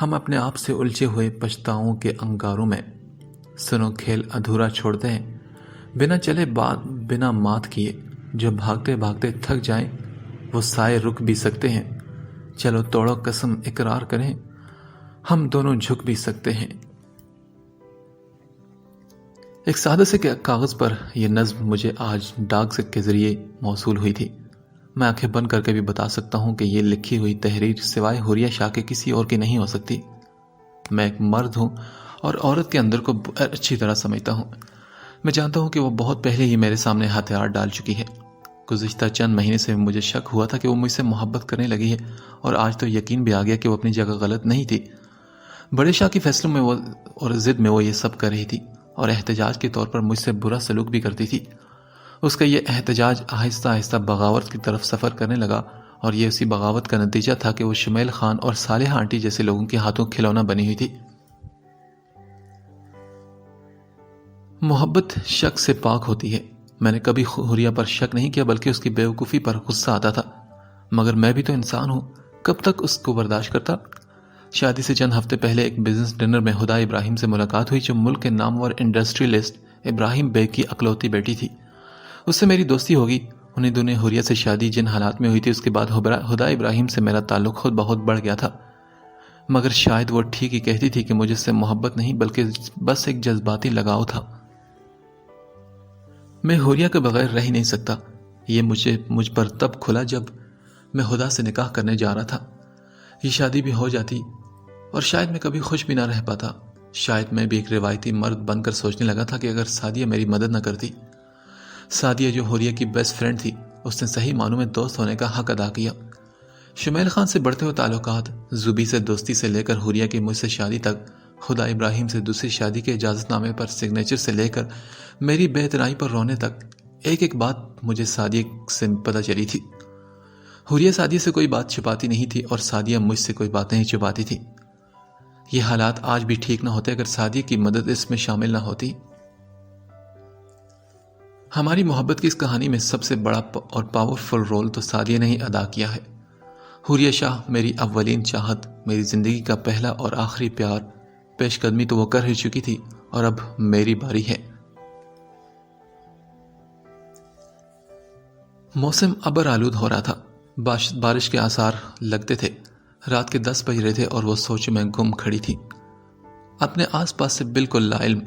ہم اپنے آپ سے الجھے ہوئے پچھتاؤں کے انگاروں میں۔ سنو کھیل ادھورا چھوڑتے ہیں، بنا چلے بنا مات کیے، جو بھاگتے بھاگتے تھک جائیں وہ سائے رک بھی سکتے ہیں۔ چلو توڑو قسم اقرار کریں، ہم دونوں جھک بھی سکتے ہیں۔ ایک سادہ سے کاغذ پر یہ نظم مجھے آج ڈاک کے ذریعے موصول ہوئی تھی۔ میں آنکھیں بند کر کے بھی بتا سکتا ہوں کہ یہ لکھی ہوئی تحریر سوائے حوریہ شاہ کے کسی اور کی نہیں ہو سکتی۔ میں ایک مرد ہوں اور عورت کے اندر کو اچھی طرح سمجھتا ہوں۔ میں جانتا ہوں کہ وہ بہت پہلے ہی میرے سامنے ہتھیار ڈال چکی ہے۔ گزشتہ چند مہینے سے مجھے شک ہوا تھا کہ وہ مجھ سے محبت کرنے لگی ہے، اور آج تو یقین بھی آ گیا کہ وہ اپنی جگہ غلط نہیں تھی۔ بڑے شاہ کے فیصلوں میں اور ضد میں وہ یہ سب کر رہی تھی، اور احتجاج کے طور پر مجھ سے برا سلوک بھی کرتی تھی۔ اس کا یہ احتجاج آہستہ آہستہ بغاوت کی طرف سفر کرنے لگا، اور یہ اسی بغاوت کا نتیجہ تھا کہ وہ شمیل خان اور صالحہ آنٹی جیسے لوگوں کے ہاتھوں کھلونا بنی ہوئی تھی۔ محبت شک سے پاک ہوتی ہے۔ میں نے کبھی حوریہ پر شک نہیں کیا، بلکہ اس کی بیوقوفی پر غصہ آتا تھا، مگر میں بھی تو انسان ہوں، کب تک اس کو برداشت کرتا۔ شادی سے چند ہفتے پہلے ایک بزنس ڈنر میں خدا ابراہیم سے ملاقات ہوئی، جو ملک کے نامور انڈسٹریلسٹ ابراہیم بیگ کی اکلوتی بیٹی تھی۔ اس سے میری دوستی ہوگی۔ انہیں دونوں حوریہ سے شادی جن حالات میں ہوئی تھی، اس کے بعد خدا ابراہیم سے میرا تعلق خود بہت بڑھ گیا تھا، مگر شاید وہ ٹھیک ہی کہتی تھی کہ مجھ سے محبت نہیں بلکہ بس ایک جذباتی لگاؤ تھا۔ میں حوریہ کے بغیر رہ ہی نہیں سکتا۔ یہ مجھ پر تب کھلا جب میں خدا سے نکاح کرنے جا رہا تھا۔ یہ شادی بھی ہو جاتی اور شاید میں کبھی خوش بھی نہ رہ پاتا۔ شاید میں بھی ایک روایتی مرد بن کر سوچنے لگا تھا کہ اگر سعدیہ میری مدد نہ کرتی۔ سعدیہ جو حوریہ کی بیسٹ فرینڈ تھی، اس نے صحیح معنوں میں دوست ہونے کا حق ادا کیا۔ شمیل خان سے بڑھتے ہوئے تعلقات، زبی سے دوستی سے لے کر حوریہ کی مجھ سے شادی تک، خدا ابراہیم سے دوسری شادی کے اجازت نامے پر سگنیچر سے لے کر میری بے اتنائی پر رونے تک، ایک ایک بات مجھے سعدیہ سے پتہ چلی تھی۔ حوریہ سعدیہ سے کوئی بات چھپاتی نہیں تھی اور سعدیہ مجھ سے کوئی بات نہیں چھپاتی تھی۔ یہ حالات آج بھی ٹھیک نہ ہوتے اگر سعدیہ کی مدد اس میں شامل نہ ہوتی۔ ہماری محبت کی اس کہانی میں سب سے بڑا اور پاورفل رول تو سعدیہ نے ہی ادا کیا ہے۔ حوریہ شاہ میری اولین چاہت، میری زندگی کا پہلا اور آخری پیار، پیش قدمی تو وہ کر ہی چکی تھی، اور اب میری باری ہے۔ موسم ابر آلود ہو رہا تھا، بارش کے آثار لگتے تھے۔ رات کے 10 بج رہے تھے اور وہ سوچ میں گم کھڑی تھی، اپنے آس پاس سے بالکل لا علم،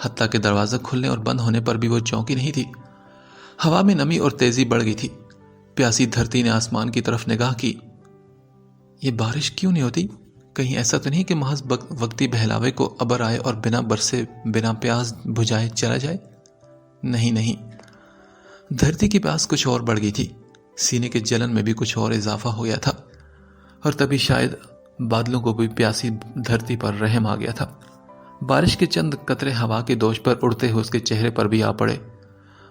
حتیٰ کہ دروازہ کھلنے اور بند ہونے پر بھی وہ چونکی نہیں تھی۔ ہوا میں نمی اور تیزی بڑھ گئی تھی۔ پیاسی دھرتی نے آسمان کی طرف نگاہ کی۔ یہ بارش کیوں نہیں ہوتی؟ کہیں ایسا تو نہیں کہ محض وقتی بہلاوے کو ابر آئے اور بنا برسے بنا پیاس بجھائے چلا جائے؟ نہیں، دھرتی کی پیاس کچھ اور بڑھ گئی تھی۔ سینے کے جلن میں بھی کچھ اور اضافہ ہو گیا تھا، اور تبھی شاید بادلوں کو بھی پیاسی دھرتی پر رحم آ گیا تھا۔ بارش کے چند قطرے ہوا کے دوش پر اڑتے ہوئے اس کے چہرے پر بھی آ پڑے۔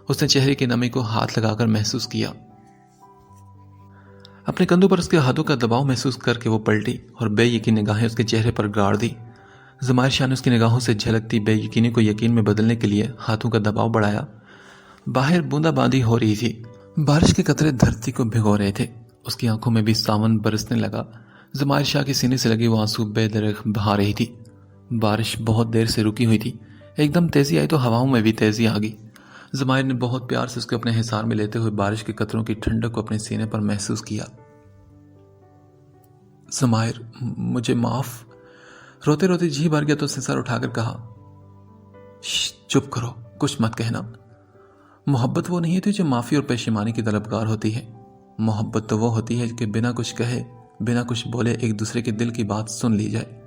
اس نے چہرے کی نمی کو ہاتھ لگا کر محسوس کیا۔ اپنے کندھوں پر اس کے ہاتھوں کا دباؤ محسوس کر کے وہ پلٹی اور بے یقین نگاہیں اس کے چہرے پر گاڑ دی۔ زمائر شاہ نے اس کی نگاہوں سے جھلکتی بے یقینی کو یقین میں بدلنے کے لیے ہاتھوں کا دباؤ بڑھایا۔ باہر بوندا باندی ہو رہی تھی، بارش کے قطرے دھرتی کو بھگو رہے تھے۔ اس کی آنکھوں میں بھی ساون برسنے لگا۔ زمائر شاہ کے سینے سے لگی وہ آنسو بے درخ بہا رہی تھی۔ بارش بہت دیر سے رکی ہوئی تھی، ایک دم تیزی آئی تو ہواؤں میں بھی تیزی آ گئی۔ زمائر نے بہت پیار سے اس کو اپنے حصار میں لیتے ہوئے بارش کے قطروں کی ٹھنڈک کو اپنے سینے پر محسوس کیا۔ زمائر، مجھے معاف۔ روتے روتے جی بھر گیا تو اس نے سر اٹھا کر کہا، چپ کرو، کچھ مت کہنا۔ محبت وہ نہیں ہوتی جو معافی اور پشیمانی کی طلبگار ہوتی ہے۔ محبت تو وہ ہوتی ہے کہ بنا کچھ کہے، بنا کچھ بولے ایک دوسرے کے دل کی بات سن لی جائے۔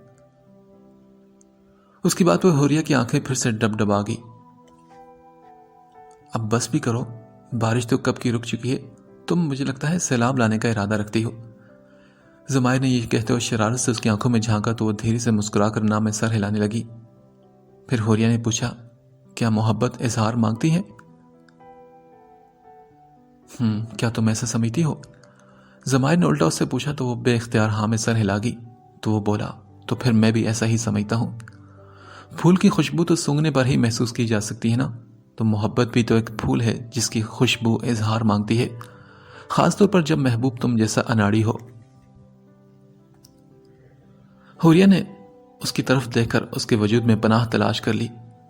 اس کی بات پہ حوریہ کی آنکھیں پھر سے ڈب ڈبا گئی۔ اب بس بھی کرو، بارش تو کب کی رک چکی ہے، تم مجھے لگتا ہے سیلاب لانے کا ارادہ رکھتی ہو۔ زمائر نے یہ کہتے ہوئے شرارت سے اس کی آنکھوں میں جھانکا تو وہ دھیرے سے مسکرا کر نام میں سر ہلانے لگی۔ پھر حوریہ نے پوچھا، کیا محبت اظہار مانگتی ہے؟ کیا تم ایسا سمجھتی ہو؟ زمائر نے الٹا اس سے پوچھا تو وہ بے اختیار ہاں میں سر ہلا گئی۔ تو وہ بولا، تو پھر میں بھی ایسا ہی سمجھتا ہوں۔ پھول کی خوشبو تو سونگھنے پر ہی محسوس کی جا سکتی ہے نا، تو محبت بھی تو ایک پھول ہے جس کی خوشبو اظہار مانگتی ہے، خاص طور پر جب محبوب تم جیسا اناڑی ہو۔ حوریہ نے اس کی طرف دیکھ کر اس کے وجود میں پناہ تلاش کر لی۔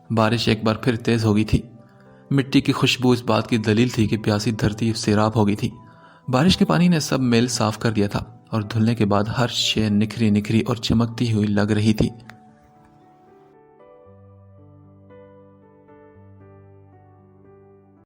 بارش ایک بار پھر تیز ہو گئی تھی۔ مٹی کی خوشبو اس بات کی دلیل تھی کہ پیاسی دھرتی سیراب ہو گئی تھی۔ بارش کے پانی نے سب میل صاف کر دیا تھا اور دھلنے کے بعد ہر شے نکھری نکھری اور چمکتی ہوئی لگ رہی تھی۔